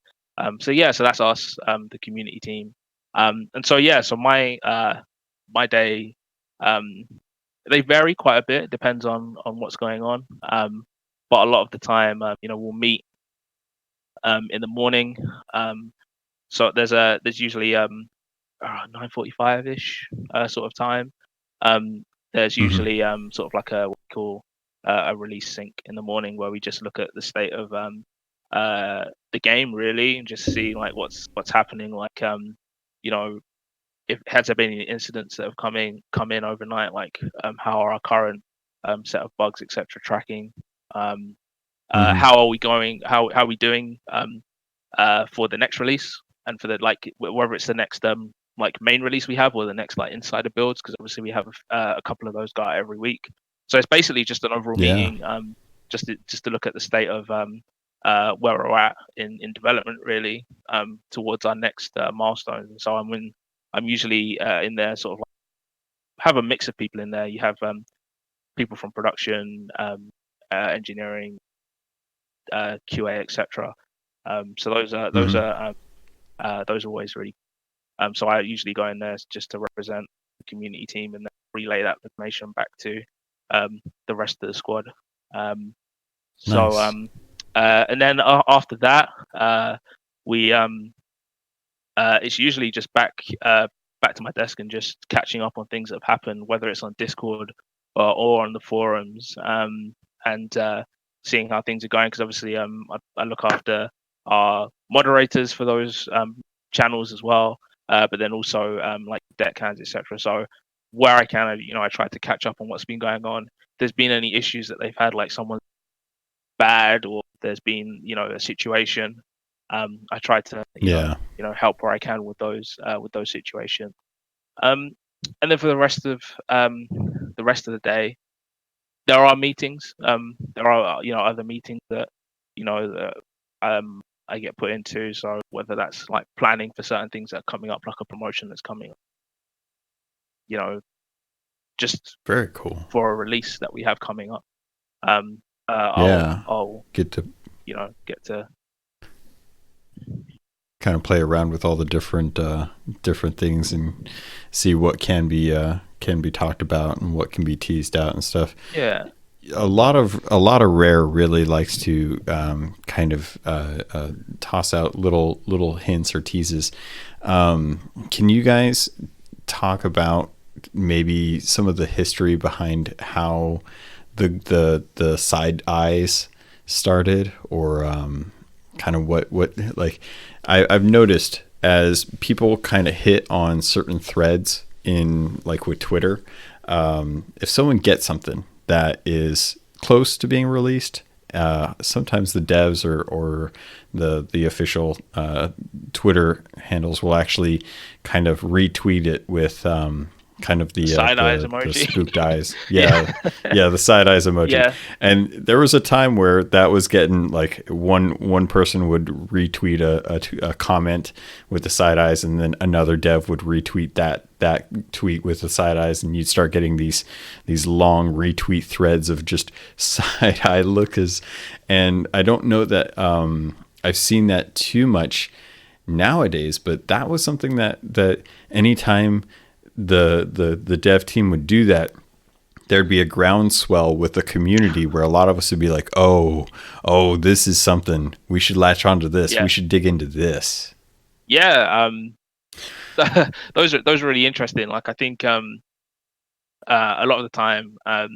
so that's us, the community team. And so yeah, so my day, they vary quite a bit. It depends on what's going on. But a lot of the time, we'll meet in the morning. So there's usually 9:45 ish sort of time. There's usually sort of like what we call a release sync in the morning, where we just look at the state of the game really, and just see like what's happening. Like if has there been any incidents that have come in overnight, like how are our current set of bugs, etc., tracking? How are we going? How are we doing for the next release, and for the like whether it's the next like main release we have, or the next like insider builds, because obviously we have a couple of those go out every week. So it's basically just an overall meeting, just to look at the state of where we're at in development, really, towards our next milestones. And so I'm usually in there, sort of like, have a mix of people in there. You have people from production, engineering, QA, etc. So those are always really. So I usually go in there just to represent the community team and then relay that information back to the rest of the squad. Nice. And then after that, we it's usually just back to my desk and just catching up on things that have happened, whether it's on Discord or on the forums, and seeing how things are going. Because obviously, I look after our moderators for those channels as well, but then also like deckhands, etc. So where I can, I try to catch up on what's been going on. If there's been any issues that they've had, like someone bad, or there's been a situation, I try to help where I can with those situations. and then for the rest of the day, there are meetings. There are other meetings that that I get put into. So whether that's like planning for certain things that are coming up, like a promotion that's coming up, you know, just Very cool. for a release that we have coming up. Yeah. I'll Get to get to kind of play around with all the different things and see what can be talked about and what can be teased out and stuff. Yeah. A lot of Rare really likes to kind of toss out little hints or teases. Can you guys talk about maybe some of the history behind how the side eyes started, or kind of what like I've noticed as people kind of hit on certain threads in, like, with Twitter, if someone gets something that is close to being released, sometimes the devs or the official Twitter handles will actually kind of retweet it with kind of the side eyes the emoji. spooked eyes. Yeah. The side eyes emoji. Yeah. And there was a time where that was getting, like, one person would retweet a comment with the side eyes, and then another dev would retweet that tweet with the side eyes, and you'd start getting these long retweet threads of just side eye lookers. And I don't know that I've seen that too much nowadays, but that was something that anytime the dev team would do that, there'd be a groundswell with the community where a lot of us would be like, oh, this is something we should latch onto. This we should dig into this. Yeah, those are really interesting. Like, I think a lot of the time, I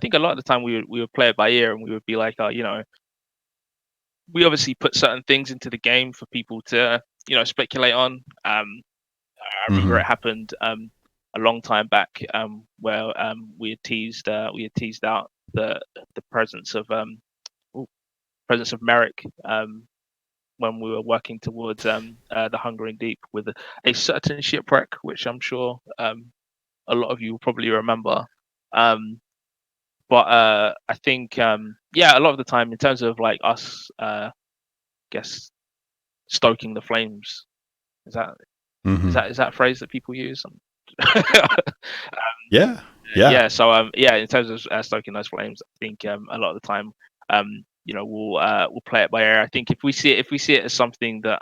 think a lot of the time we would play it by ear, and we would be like, we obviously put certain things into the game for people to speculate on. I remember it happened a long time back, where we had teased out the presence of Merrick, when we were working towards the Hungering Deep with a certain shipwreck, which I'm sure a lot of you will probably remember. But I think a lot of the time, in terms of like us, guess stoking the flames, is that a phrase that people use? Yeah. So in terms of stoking those flames, I think a lot of the time, we'll play it by ear. I think if we see it as something that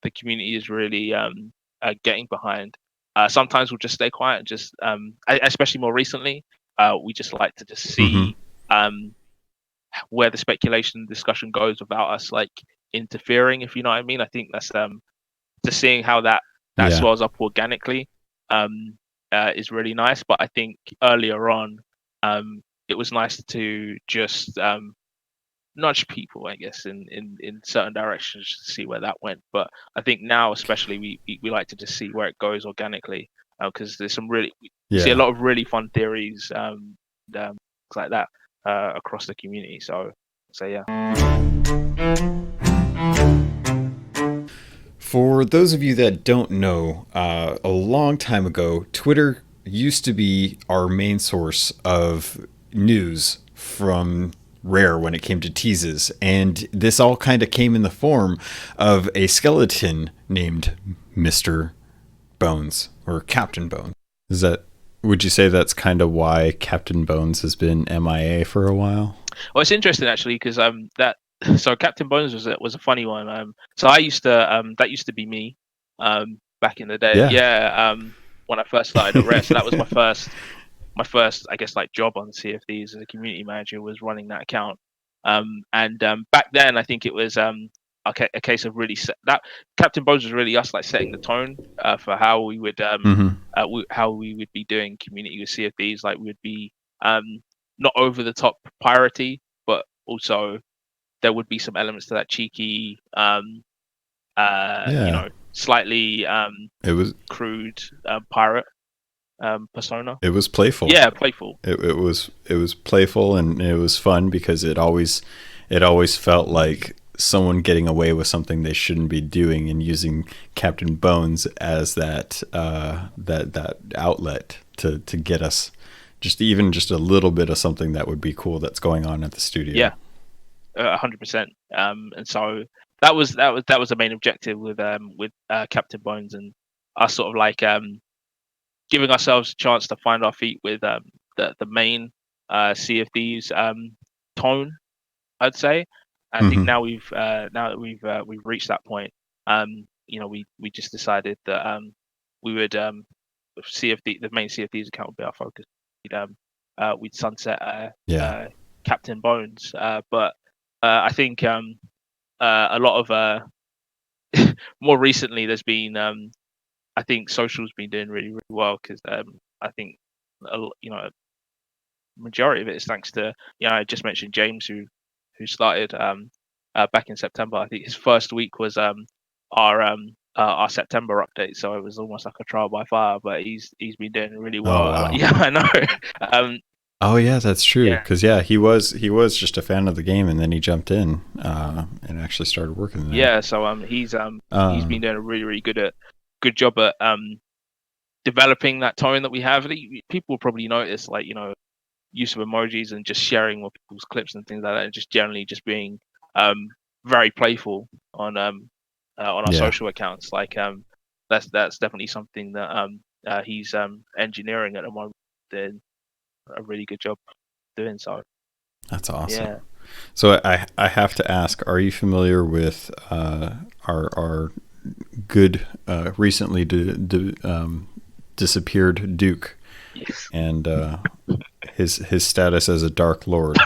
the community is really getting behind, sometimes we'll just stay quiet. Just especially more recently, we just like to just see where the speculation discussion goes without us like interfering, if you know what I mean. I think that's just seeing how that swells up organically is really nice. But I think earlier on, it was nice to just nudge people, I guess, in certain directions to see where that went. But I think now, especially, we like to just see where it goes organically, because there's some really we see a lot of really fun theories, things like that across the community. So yeah. For those of you that don't know, a long time ago, Twitter used to be our main source of news from Rare when it came to teases. And this all kind of came in the form of a skeleton named Mr. Bones, or Captain Bones. Would you say that's kind of why Captain Bones has been MIA for a while? Well, it's interesting actually, because so Captain Bones was a funny one. So I used to that used to be me back in the day. Yeah. When I first started at Rare, so that was my first I guess like job on CFDs as a community manager, was running that account. And back then I think it was a case of really that Captain Bones was really us like setting the tone for how we would how we would be doing community with CFDs. Like, we would be not over the top piratey, but also there would be some elements to that cheeky, slightly it was crude pirate persona. It was playful. Yeah, playful. It was playful, and it was fun because it always felt like someone getting away with something they shouldn't be doing and using Captain Bones as that outlet to get us just a little bit of something that would be cool that's going on at the studio. Yeah, 100%. And so that was the main objective with Captain Bones, and us sort of like giving ourselves a chance to find our feet with the main Sea of Thieves tone, I'd say. I think now that we've reached that point, we just decided that we would the main Sea of Thieves account would be our focus. We'd sunset Captain Bones, but I think a lot of more recently there's been I think social's been doing really, really well, because I think majority of it is thanks to, I just mentioned James, who started back in September. I think his first week was our September update, so it was almost like a trial by fire. But he's been doing really well. Oh, wow. Yeah, I know. Oh yeah, that's true. Because he was just a fan of the game, and then he jumped in and actually started working there. Yeah, so he's been doing a really, really good job at developing that tone that we have. People will probably notice, like, use of emojis and just sharing with people's clips and things like that, and just generally just being very playful on our social accounts. Like that's definitely something that he's engineering at the moment. Doing a really good job doing so. That's awesome. Yeah. So I have to ask, are you familiar with our good recently disappeared Duke? Yes. And his status as a Dark Lord.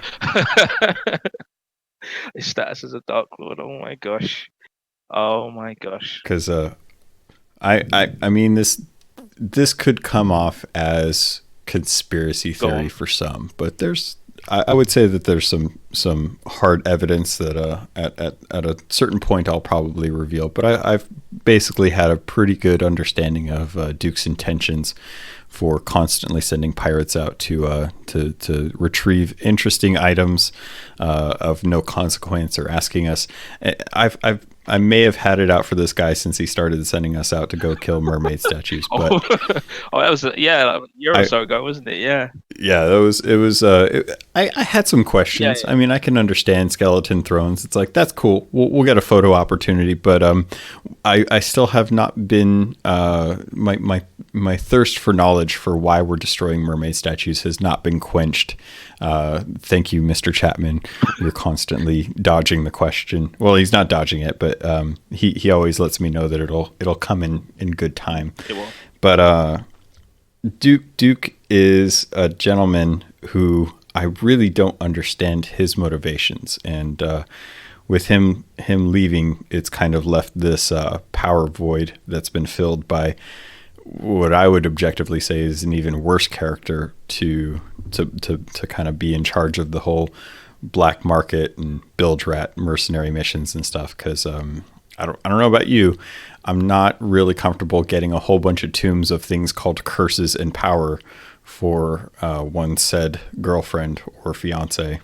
His status as a Dark Lord. Oh my gosh. Because I mean, this could come off as conspiracy theory for some, but I would say that there's some hard evidence that at a certain point I'll probably reveal. But I've basically had a pretty good understanding of Duke's intentions for constantly sending pirates out to retrieve interesting items of no consequence, or asking us. I may have had it out for this guy since he started sending us out to go kill mermaid statues. But that was like a year or so ago, wasn't it? Yeah. Yeah, I had some questions. Yeah. I mean, I can understand skeleton thrones. It's like, that's cool. We'll get a photo opportunity, but I still have not been my thirst for knowledge for why we're destroying mermaid statues has not been quenched. Thank you, Mr. Chapman. You're constantly dodging the question. Well, he's not dodging it, but he always lets me know that it'll come in good time. It will. But Duke is a gentleman who I really don't understand his motivations, and with him leaving, it's kind of left this power void that's been filled by what I would objectively say is an even worse character to kind of be in charge of the whole black market and bilge rat mercenary missions and stuff. Because I don't know about you, I'm not really comfortable getting a whole bunch of tombs of things called curses and power for one said girlfriend or fiance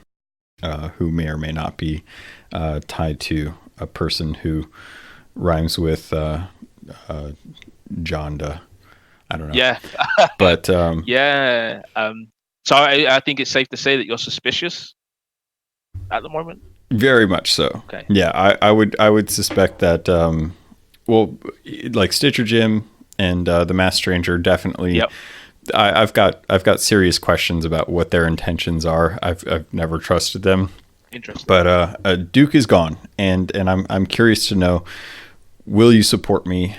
who may or may not be tied to a person who rhymes with Jonda. I don't know. Yeah. But yeah. So I think it's safe to say that you're suspicious at the moment. Very much so. Okay. Yeah, I would suspect that. Well, like Stitcher Jim and the Masked Stranger definitely. Yep. I've got serious questions about what their intentions are. I've never trusted them. Interesting. But Duke is gone, and I'm curious to know, will you support me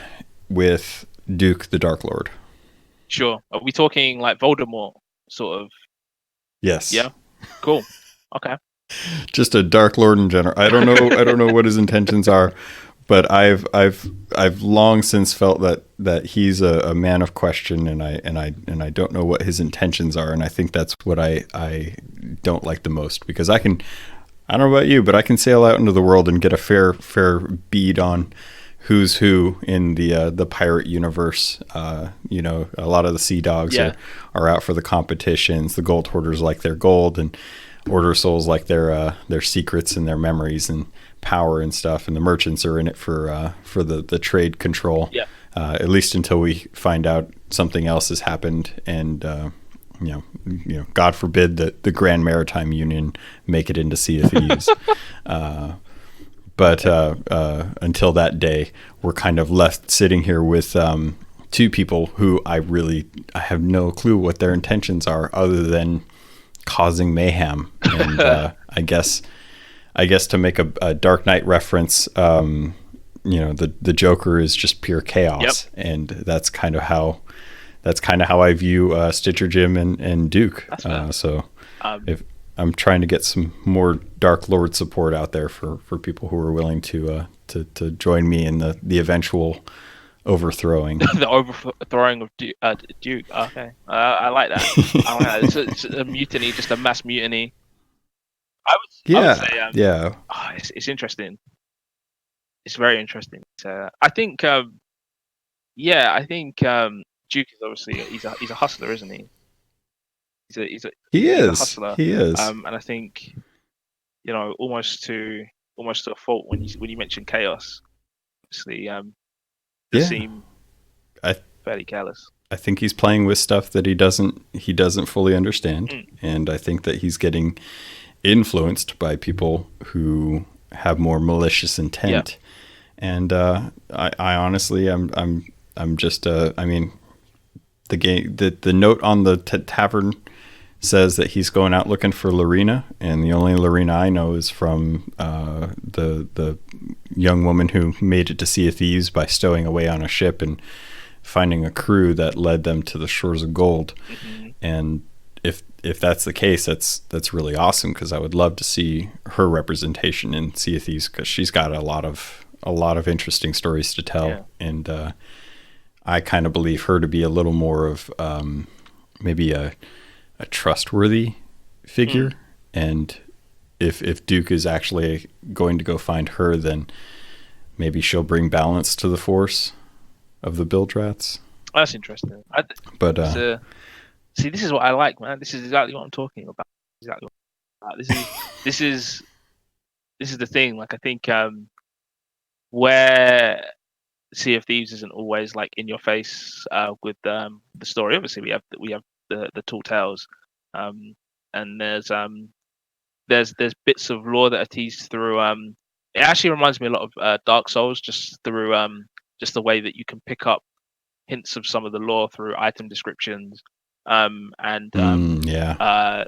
with Duke the Dark Lord? Sure. Are we talking like Voldemort sort of? Yes. Yeah. Cool. Okay. Just a Dark Lord in general. I don't know what his intentions are, but I've long since felt that he's a man of question, and I don't know what his intentions are, and I think that's what I don't like the most, because I don't know about you, but I can sail out into the world and get a fair bead on who's who in the pirate universe. A lot of the sea dogs are out for the competitions. The gold hoarders like their gold, and Order of Souls like their secrets and their memories and power and stuff, and the merchants are in it for the trade control. Yeah. At least until we find out something else has happened, and God forbid that the Grand Maritime Union make it into Sea of Thieves. But until that day, we're kind of left sitting here with two people who I have no clue what their intentions are, other than causing mayhem. And I guess to make a Dark Knight reference, the Joker is just pure chaos. Yep. And that's kind of how I view Stitcher Jim and Duke. If I'm trying to get some more Dark Lord support out there for people who are willing to join me in the eventual overthrowing. The overthrowing of Duke. Okay, I like that. I like that. It's a mutiny, just a mass mutiny. I would say, it's interesting. It's very interesting. I think, Duke is obviously he's a hustler, isn't he? He's a hustler. He is. And I think, almost to a fault when you mention chaos. Obviously, seem fairly careless. I think he's playing with stuff that he doesn't fully understand, and I think that he's getting influenced by people who have more malicious intent. Yeah. And I honestly, I'm just the game, the note on the tavern says that he's going out looking for Lorena, and the only Lorena I know is from the young woman who made it to Sea of Thieves by stowing away on a ship and finding a crew that led them to the shores of gold. Mm-hmm. And if that's the case, that's really awesome, because I would love to see her representation in Sea of Thieves, because she's got a lot of interesting stories to tell. Yeah. And I kind of believe her to be a little more of maybe a trustworthy figure. And if Duke is actually going to go find her, then maybe she'll bring balance to the force of the Bildrats. That's interesting. See, this is what I like, man. This is exactly what I'm talking about. Exactly. This is the thing. Like, I think where Sea of Thieves isn't always like in your face with the story. Obviously, we have the tall tales, and there's bits of lore that are teased through. It actually reminds me a lot of Dark Souls, just through just the way that you can pick up hints of some of the lore through item descriptions.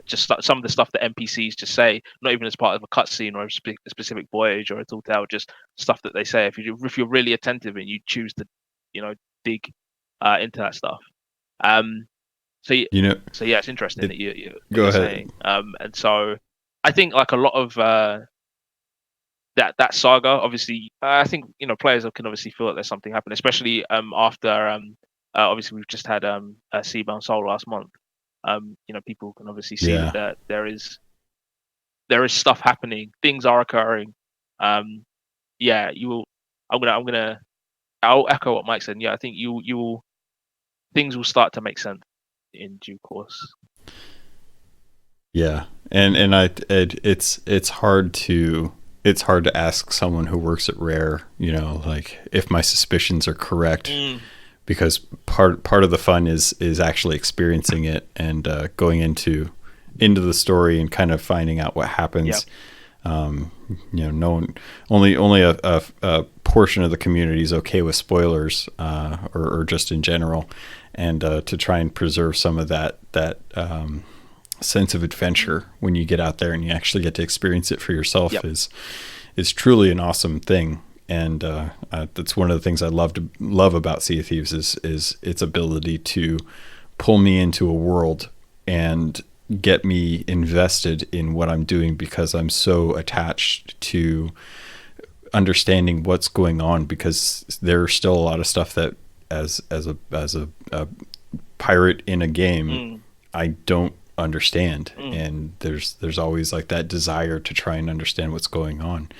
Just some of the stuff that NPCs just say, not even as part of a cutscene or a specific voyage or a tall tale, just stuff that they say. If you're really attentive and you choose to, dig into that stuff. So it's interesting that you go ahead. Saying. And so I think like a lot of that saga, obviously, I think players can obviously feel that there's something happening, especially after. Obviously, we've just had Seabound Soul last month. People can obviously see that there is stuff happening. Things are occurring. You will. I'll echo what Mike said. Yeah, I think you will. Things will start to make sense in due course. Yeah, and it's hard to ask someone who works at Rare, like, if my suspicions are correct. Because part of the fun is actually experiencing it and going into the story and kind of finding out what happens. Yep. Only a portion of the community is okay with spoilers, or just in general, and to try and preserve some of that sense of adventure when you get out there and you actually get to experience it for yourself. Yep. is truly an awesome thing. And that's one of the things I love about Sea of Thieves is its ability to pull me into a world and get me invested in what I'm doing, because I'm so attached to understanding what's going on, because there's still a lot of stuff that as a pirate in a game I don't understand. And there's always like that desire to try and understand what's going on.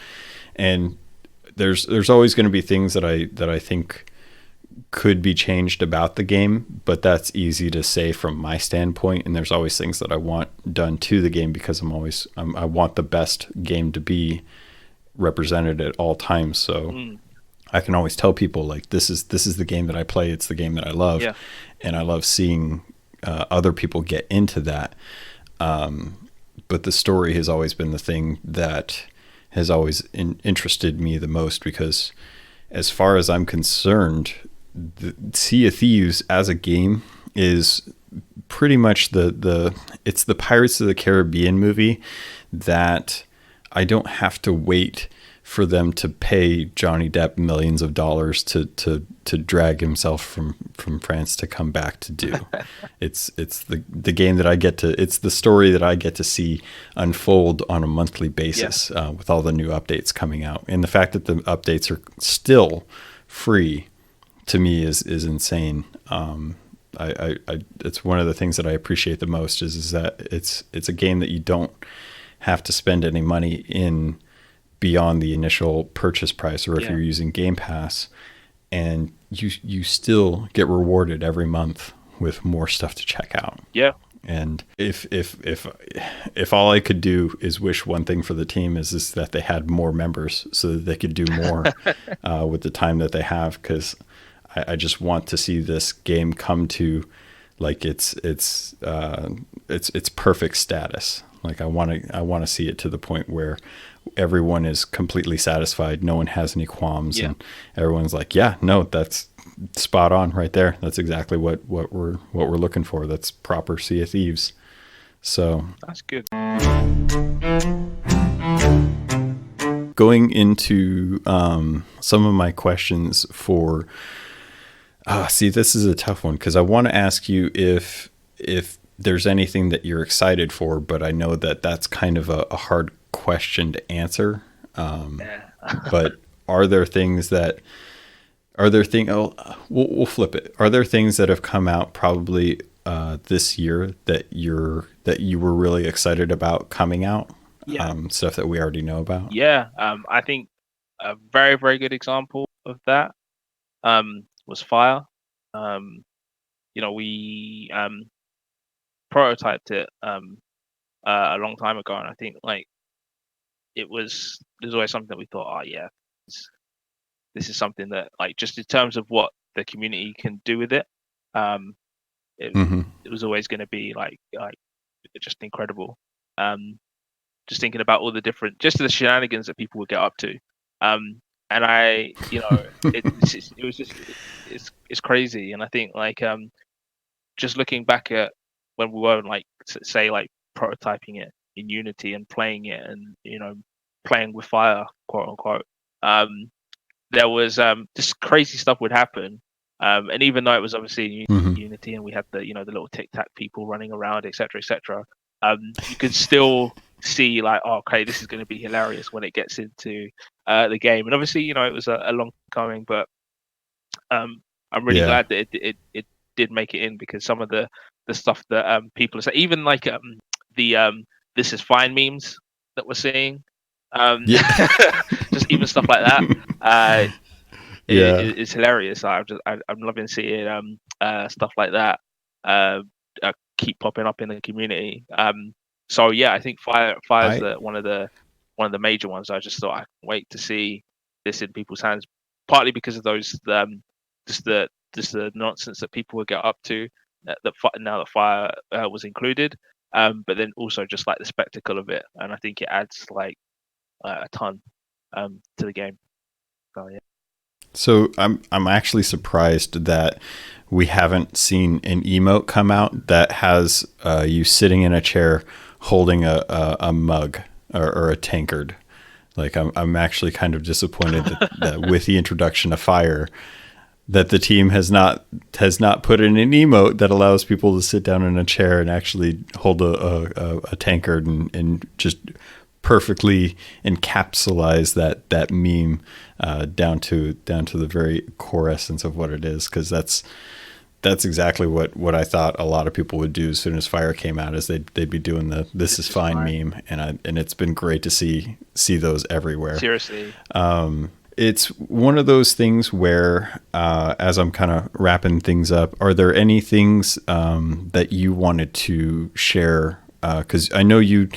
And there's always going to be things that I think could be changed about the game, but that's easy to say from my standpoint. And there's always things that I want done to the game because I want the best game to be represented at all times. So I can always tell people like, this is the game that I play. It's the game that I love. Yeah. And I love seeing other people get into that. But the story has always been the thing that has always interested me the most, because as far as I'm concerned, the Sea of Thieves as a game is pretty much it's the Pirates of the Caribbean movie that I don't have to wait for them to pay Johnny Depp millions of dollars to drag himself from France to come back to do. It's the game that I get to, it's the story that I get to see unfold on a monthly basis, with all the new updates coming out. And the fact that the updates are still free to me is insane. It's one of the things that I appreciate the most is that it's a game that you don't have to spend any money in beyond the initial purchase price, or if you're using Game Pass, and you still get rewarded every month with more stuff to check out. Yeah. And if all I could do is wish one thing for the team is that they had more members so that they could do more with the time that they have, because I just want to see this game come to like its perfect status. Like I want to see it to the point where everyone is completely satisfied. No one has any qualms, and everyone's like, yeah, no, that's spot on right there. That's exactly what we're looking for. That's proper Sea of Thieves. So that's good. Going into some of my questions for this is a tough one, because I want to ask you if there's anything that you're excited for, but I know that that's kind of a hard question to answer. But we'll flip it. Are there things that have come out probably this year that you were really excited about coming out? Stuff that we already know about? I think a very, very good example of that was Fire. We prototyped it a long time ago, and I think like there's always something that we thought, this is something that, like, just in terms of what the community can do with it, it was always going to be like just incredible. Just thinking about all the different, just the shenanigans that people would get up to, and it was just it's crazy. And I think like just looking back at when we were like say like prototyping it in Unity and playing it, and playing with Fire, quote unquote, there was just crazy stuff would happen, and even though it was obviously Unity and we had the the little tic tac people running around, etc., you could still see like, okay, this is going to be hilarious when it gets into the game. And obviously it was a long coming, but I'm really glad that it did make it in, because some of the stuff that people say, even like the "this is fine" memes that we're seeing, just even stuff like that, it's hilarious. I'm loving seeing stuff like that keep popping up in the community. So yeah, I think Fire's one of the major ones. I just thought I can't wait to see this in people's hands, partly because of those just the nonsense that people would get up to now that Fire was included, but then also just like the spectacle of it, and I think it adds like a ton to the game. So yeah. So I'm actually surprised that we haven't seen an emote come out that has you sitting in a chair holding a mug or a tankard. Like I'm actually kind of disappointed that with the introduction of Fire, that the team has not put in an emote that allows people to sit down in a chair and actually hold a tankard and just perfectly encapsulize that meme down to the very core essence of what it is, because that's exactly what I thought a lot of people would do as soon as Fire came out, is they'd be doing the "this is fine" meme, and it's been great to see those everywhere. Seriously. it's one of those things where, as I'm kind of wrapping things up, are there any things that you wanted to share? Because I know you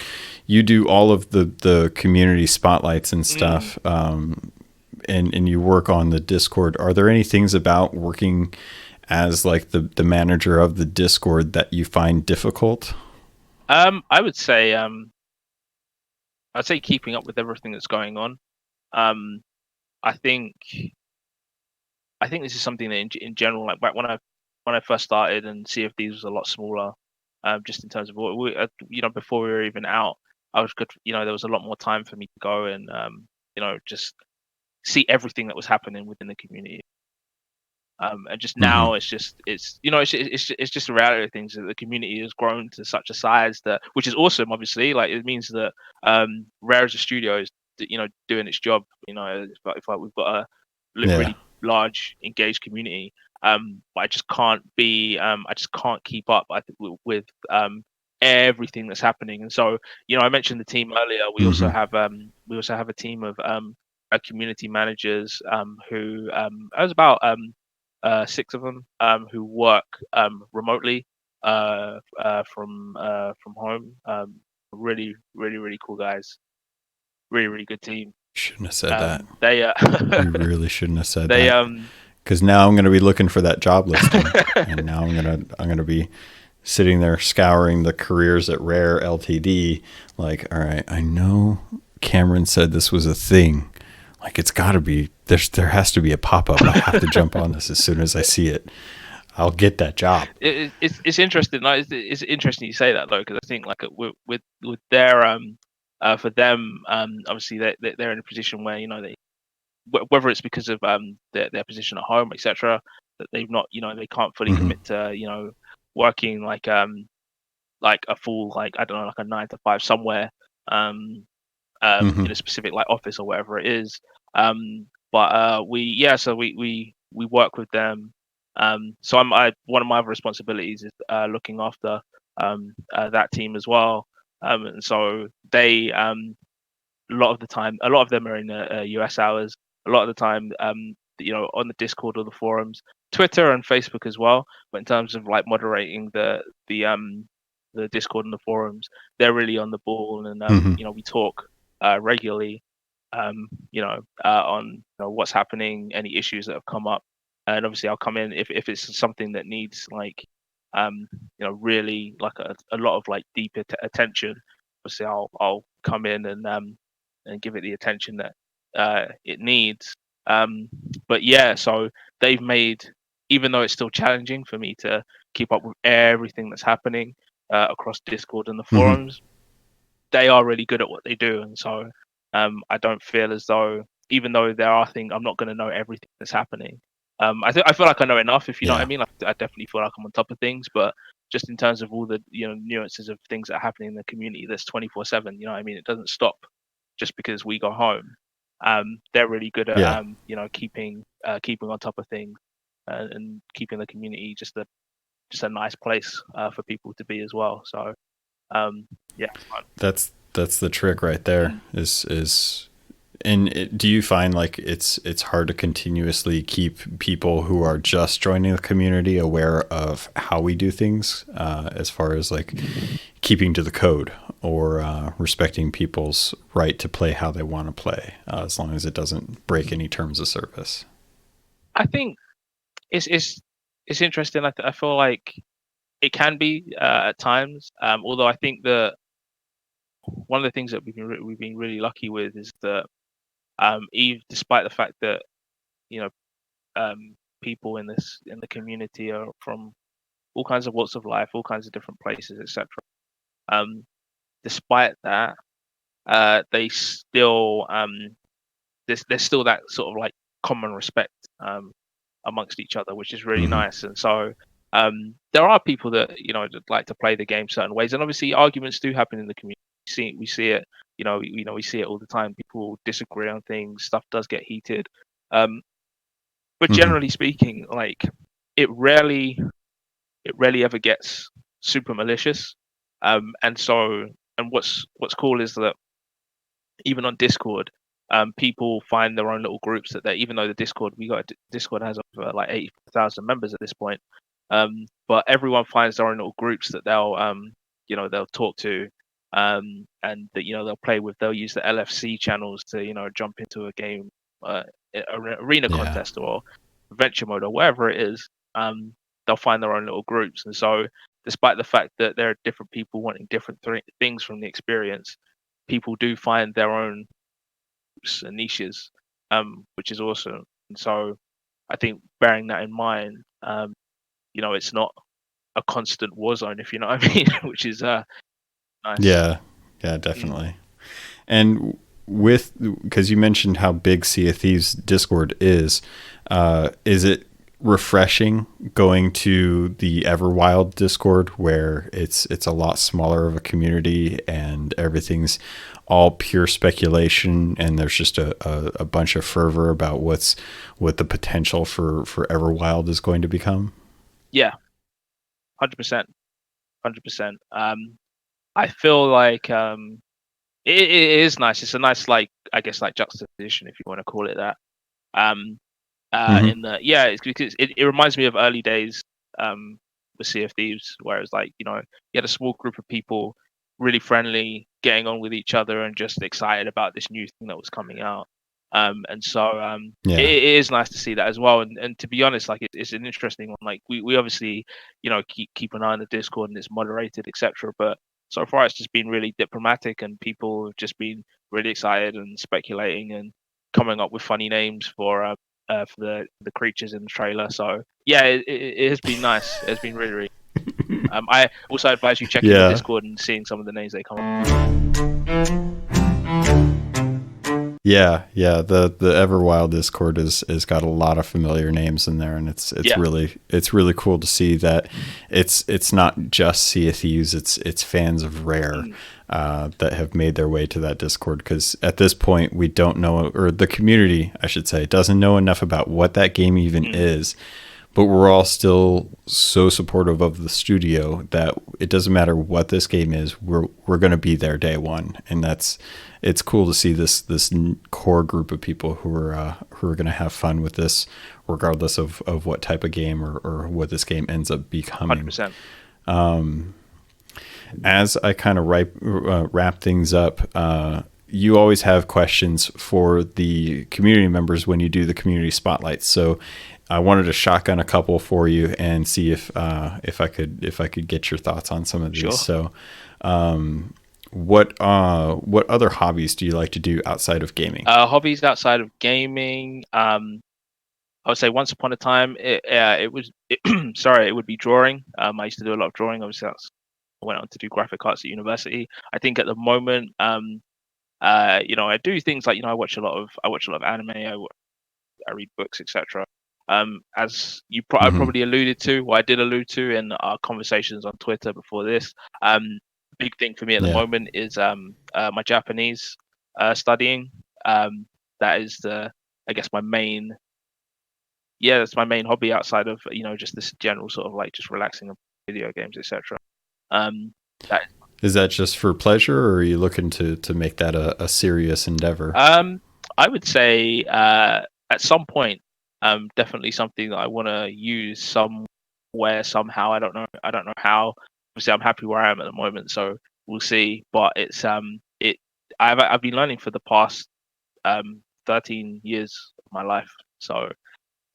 do all of the community spotlights and stuff, and you work on the Discord. Are there any things about working as like the manager of the Discord that you find difficult? I would say I'd say keeping up with everything that's going on. Um, I think this is something that in general, like back when I first started and CFD was a lot smaller, just in terms of what we, before we were even out, I was good. There was a lot more time for me to go and just see everything that was happening within the community. And just now, it's just a reality of things that the community has grown to such a size that, which is awesome. Obviously, like it means that Rare as a studio is doing its job. If like we've got a really large engaged community, but I just can't keep up. I think with everything that's happening. And so, I mentioned the team earlier. We also have a team of community managers who there's about 6 of them who work remotely from home. Really, really, really cool guys. Really, really good team. Shouldn't have said that. They you really shouldn't have said they that. Because now I'm going to be looking for that job listing, and now I'm gonna be sitting there scouring the careers at Rare Ltd. Like, all right, I know Cameron said this was a thing. Like, it's got to be, there has to be a pop-up. I have to jump on this as soon as I see it. I'll get that job. It's interesting. Like, it's interesting you say that though, because I think like with their for them, obviously they're in a position where they, whether it's because of their position at home, etc., that they've not, they can't fully commit to working like a full, like, I don't know, like a 9 to 5 somewhere in a specific like office or whatever it is. But we work with them. So one of my other responsibilities is looking after that team as well. And so they a lot of them are in US hours. A lot of the time, on the Discord or the forums, Twitter and Facebook as well. But in terms of like moderating the Discord and the forums, they're really on the ball, and we talk regularly, on what's happening, any issues that have come up, and obviously I'll come in if it's something that needs like, really like a lot of like deep attention. Obviously, I'll come in and give it the attention that it needs. But yeah, so they've made, even though it's still challenging for me to keep up with everything that's happening across Discord and the forums, they are really good at what they do. And so I don't feel as though, even though there are things, I'm not going to know everything that's happening. I feel like I know enough, if you know what I mean. Like, I definitely feel like I'm on top of things, but just in terms of all the nuances of things that are happening in the community, that's 24/7. You know what I mean? It doesn't stop just because we go home. They're really good at keeping on top of things and keeping the community just a nice place for people to be as well. So that's the trick right there. Do you find like it's hard to continuously keep people who are just joining the community aware of how we do things, as far as like keeping to the code or respecting people's right to play how they want to play, as long as it doesn't break any terms of service? I think it's interesting. I feel like it can be at times, although I think that one of the things that we've been really lucky with is that despite the fact that people in the community are from all kinds of walks of life, all kinds of different places, etc. Despite that, they still there's still that sort of like common respect amongst each other, which is really nice. And so there are people that that like to play the game certain ways, and obviously arguments do happen in the community. We see it, we see it all the time. People disagree on things. Stuff does get heated, but generally speaking, like it rarely ever gets super malicious. And what's cool is that even on Discord, people find their own little groups that they, even though Discord has over like 80,000 members at this point, but everyone finds their own little groups that they'll talk to, and that they'll play with. They'll use the LFC channels to jump into a game, arena contest or adventure mode or whatever it is. They'll find their own little groups, and so despite the fact that there are different people wanting different things from the experience, people do find their own and niches, which is awesome. And so I think bearing that in mind, it's not a constant war zone, if you know what I mean, which is nice. Yeah, definitely. And because you mentioned how big Sea of Thieves Discord is it refreshing going to the Everwild Discord where it's a lot smaller of a community and everything's all pure speculation and there's just a bunch of fervor about what the potential for Everwild is going to become? Yeah, 100%. I feel like it is nice. It's a nice, like, I guess, like juxtaposition, if you want to call it that. It's because it reminds me of early days with Sea of Thieves, where it's like, you had a small group of people really friendly, getting on with each other and just excited about this new thing that was coming out. It is nice to see that as well. And to be honest, like it's an interesting one. Like we obviously, keep an eye on the Discord and it's moderated, etc. But so far it's just been really diplomatic and people have just been really excited and speculating and coming up with funny names for the creatures in the trailer. So yeah, it has been nice. It's been really, really. I also advise you checking the Discord and seeing some of the names they come up with. Yeah. The Everwild Discord has got a lot of familiar names in there, and it's really cool to see that it's not just Sea of Thieves, it's fans of Rare that have made their way to that Discord, because at this point we don't know, or the community, I should say, doesn't know enough about what that game even is. But we're all still so supportive of the studio that it doesn't matter what this game is, we're going to be there day one, and it's cool to see this core group of people who are going to have fun with this, regardless of what type of game or what this game ends up becoming. 100%. As I kind of wrap things up, you always have questions for the community members when you do the community spotlights. So I wanted to shotgun a couple for you and see if I could get your thoughts on some of these. Sure. So, what other hobbies do you like to do outside of gaming? Hobbies outside of gaming, I would say once upon a time, it would be drawing. I used to do a lot of drawing. Obviously, I went on to do graphic arts at university. I think at the moment, I do things like I watch a lot of anime. I read books, etc. As you probably alluded to, I did allude to in our conversations on Twitter before this. Big thing for me at the moment is my Japanese studying. That is that's my main hobby outside of just this general sort of like just relaxing on video games, etc. Is that just for pleasure, or are you looking to make that a serious endeavor? I would say at some point, definitely something that I want to use somewhere, somehow. I don't know how. Obviously, I'm happy where I am at the moment, so we'll see. But it's I've been learning for the past 13 years of my life, so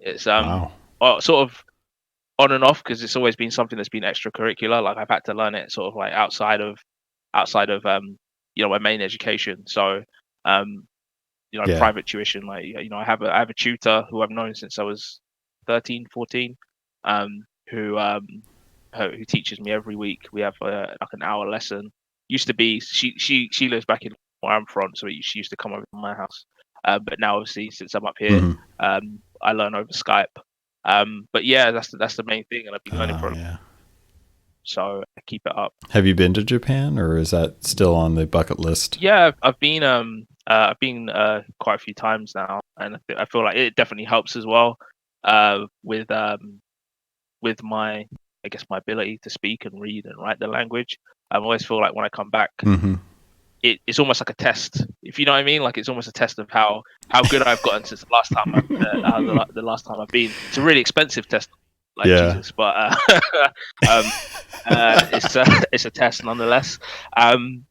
it's wow. Sort of on and off, because it's always been something that's been extracurricular. Like I've had to learn it sort of like outside of my main education. So private tuition, like I have a tutor who I've known since I was 13, 14, who teaches me every week. We have like an hour lesson. Used to be she lives back in where I'm from, so she used to come over to my house. But now obviously since I'm up here, I learn over Skype. But yeah, that's the main thing, and I've been learning for so I keep it up. Have you been to Japan, or is that still on the bucket list? Yeah, I've been quite a few times now, and I feel like it definitely helps as well with my my ability to speak and read and write the language. I always feel like when I come back, it's almost like a test. if you know what I mean. Like it's almost a test of how good I've gotten since the last time the last time I've been. It's a really expensive test, like Jesus, but it's a test nonetheless. And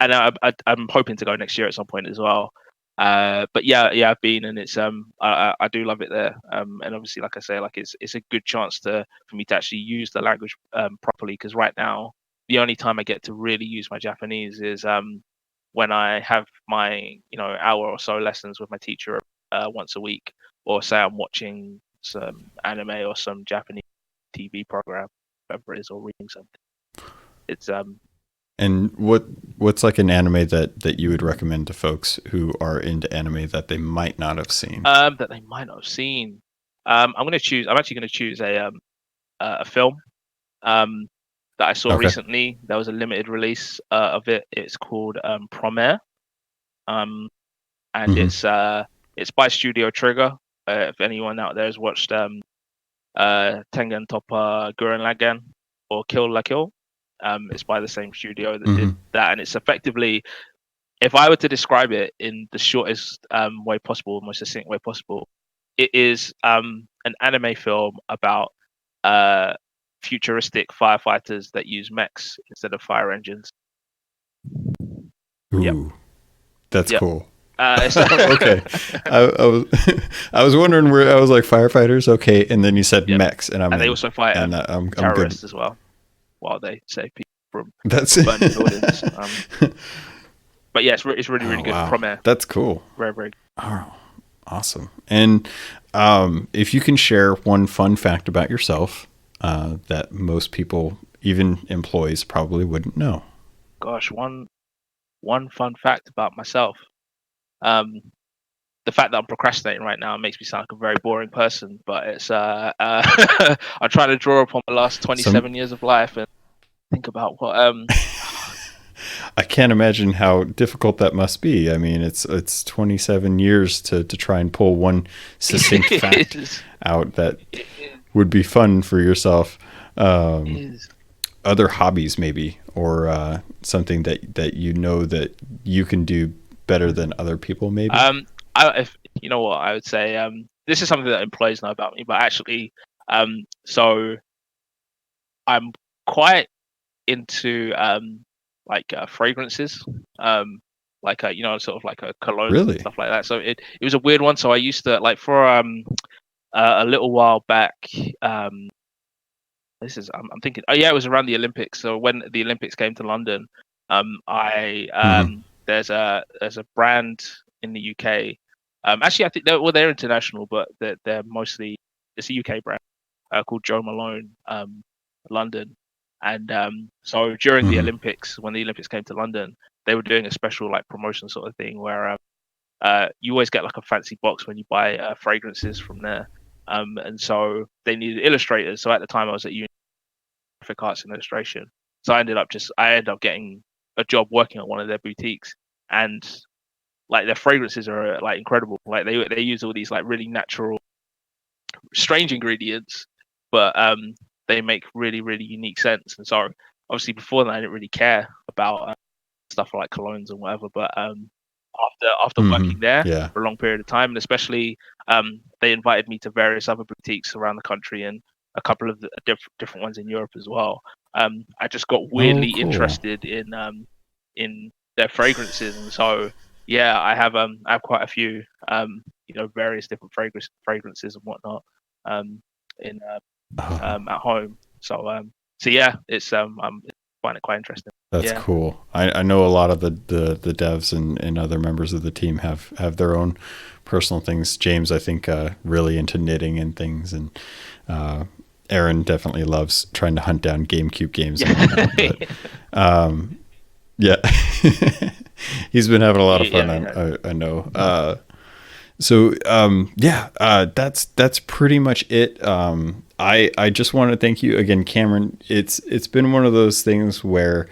I'm hoping to go next year at some point as well. But yeah, I've been, and it's I do love it there. And obviously, like I say, like it's a good chance for me to actually use the language properly, because right now the only time I get to really use my Japanese is when I have my hour or so lessons with my teacher once a week, or say I'm watching some anime or some Japanese TV program, whatever it is, or reading something. It's And what's like an anime that you would recommend to folks who are into anime that they might not have seen? That they might not have seen. I'm actually gonna choose a film that I saw recently. There was a limited release of it. It's called Promare. And it's by Studio Trigger. If anyone out there has watched Tengen Toppa Gurren Lagann or Kill la Kill, it's by the same studio that did that, and it's effectively, if I were to describe it in the shortest way possible, most succinct way possible, it is an anime film about futuristic firefighters that use mechs instead of fire engines. Ooh, that's cool. Okay, I was wondering where I was like firefighters, okay, and then you said mechs, and they also fight terrorists as well, while they save people from burning buildings. But yeah, it's really good. Wow. Promare. That's cool. Very, very. Oh, awesome. And if you can share one fun fact about yourself that most people, even employees, probably wouldn't know. Gosh, one fun fact about myself. The fact that I'm procrastinating right now makes me sound like a very boring person, but it's I'm trying to draw upon the last 27 years of life and think about what I can't imagine how difficult that must be. I mean, it's 27 years to try and pull one succinct fact out that would be fun for yourself. Other hobbies maybe, or something that that you can do better than other people maybe. If you know what I would say, this is something that employees know about me, but actually, so I'm quite into fragrances, sort of like a cologne and stuff like that. So it was a weird one. So I used to for a little while back. I'm thinking. Oh yeah, it was around the Olympics. So when the Olympics came to London, there's a brand in the UK. Actually, I think they're international, but they're mostly, it's a UK brand called Jo Malone, London. And so during the Olympics, when the Olympics came to London, they were doing a special promotion sort of thing where you always get a fancy box when you buy fragrances from there. And so they needed illustrators. So at the time I was at uni, graphic arts and illustration. So I ended up getting a job working at one of their boutiques, and their fragrances are incredible. They use all these really natural, strange ingredients, but they make really, really unique scents. And so obviously before that I didn't really care about stuff like colognes and whatever, but after working there for a long period of time, and especially they invited me to various other boutiques around the country and a couple of the different ones in Europe as well. I just got weirdly interested in their fragrances, and so I have quite a few various different fragrances and whatnot at home. So it's I find it quite interesting. That's cool. I know a lot of the devs and other members of the team have their own personal things. James, I think, really into knitting and things, and Aaron definitely loves trying to hunt down GameCube games. But, he's been having a lot of fun. I know. That's pretty much it. I just want to thank you again, Cameron. It's been one of those things where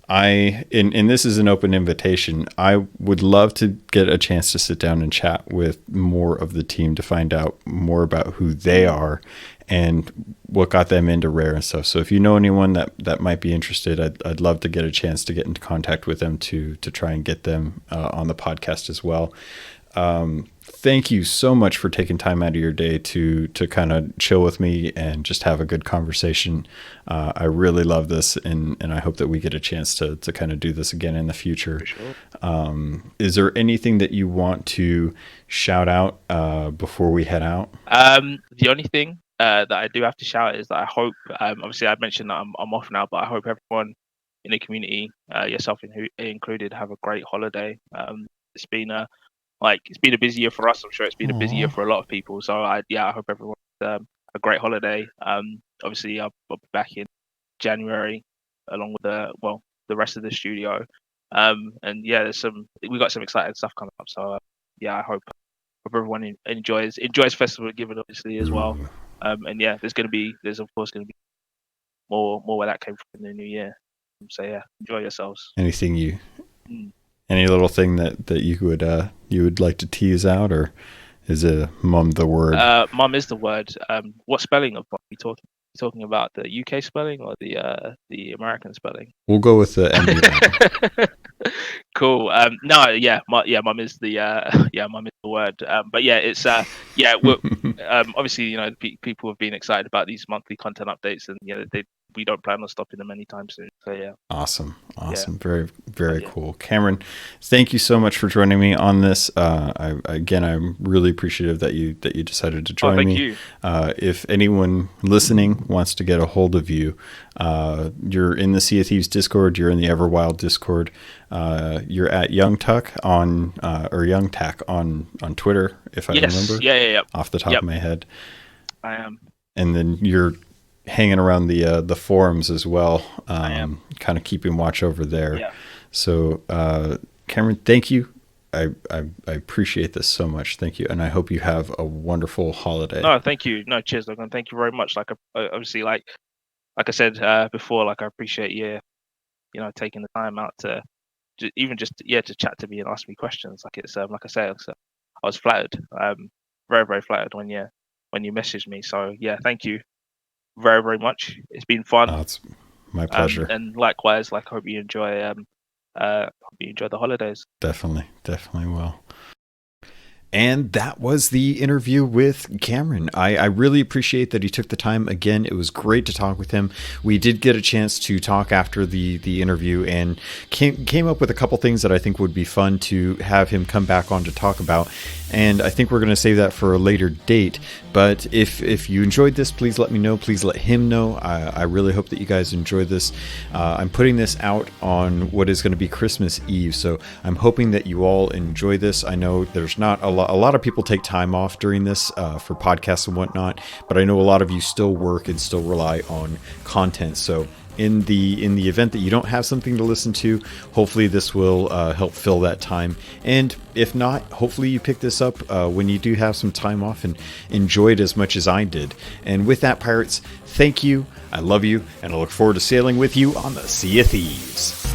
And this is an open invitation. I would love to get a chance to sit down and chat with more of the team to find out more about who they are and what got them into Rare and stuff. So if you know anyone that might be interested, I'd love to get a chance to get into contact with them to try and get them on the podcast as well. Thank you so much for taking time out of your day to kind of chill with me and just have a good conversation. I really love this, and I hope that we get a chance to kind of do this again in the future. For sure. Is there anything that you want to shout out before we head out? The only thing that I do have to shout is that I hope, obviously I mentioned that I'm off now, but I hope everyone in the community, yourself included, have a great holiday. It's been a busy year for us. I'm sure it's been a busy year for a lot of people. So I hope everyone has a great holiday. Obviously I'll be back in January along with the rest of the studio. And yeah, we got some exciting stuff coming up. So I hope everyone enjoys Festival of Giving obviously as well. And yeah, there's of course gonna be more where that came from in the new year. So yeah, enjoy yourselves. Any little thing that you would like to tease out, or is it mum the word? Mum is the word. What spelling of mum are you talking about? The UK spelling or the American spelling? We'll go with the MD. Cool. Mum is the word. But yeah, it's obviously people have been excited about these monthly content updates, and we don't plan on stopping them anytime soon. So yeah. Awesome. Yeah. Very, very cool. Cameron, thank you so much for joining me on this. I'm really appreciative that you decided to join me. Thank you. If anyone listening wants to get a hold of you, you're in the Sea of Thieves Discord, you're in the Everwild Discord, you're at YoungTuck on on Twitter, if I remember. Yeah. Off the top of my head. I am. And then you're hanging around the forums as well, kind of keeping watch over there. Yeah. So Cameron, thank you. I appreciate this so much. Thank you, and I hope you have a wonderful holiday. No, thank you. No, cheers, Logan. Thank you very much. Obviously, like I said before, I appreciate you taking the time out to chat to me and ask me questions. Like I said, I was flattered, very, very flattered when you messaged me. So yeah, thank you very, very much. It's been fun. Oh, it's my pleasure. And likewise, I hope you enjoy the holidays. Definitely will. And that was the interview with Cameron. I really appreciate that he took the time. Again, it was great to talk with him. We did get a chance to talk after the interview and came up with a couple things that I think would be fun to have him come back on to talk about. And I think we're going to save that for a later date. But if you enjoyed this, please let me know. Please let him know. I really hope that you guys enjoyed this. I'm putting this out on what is going to be Christmas Eve. So I'm hoping that you all enjoy this. I know there's not a lot of people take time off during this for podcasts and whatnot, but I know a lot of you still work and still rely on content. So in the event that you don't have something to listen to, hopefully this will help fill that time. And if not, hopefully you pick this up when you do have some time off and enjoy it as much as I did. And with that, pirates, thank you. I love you, and I look forward to sailing with you on the Sea of Thieves.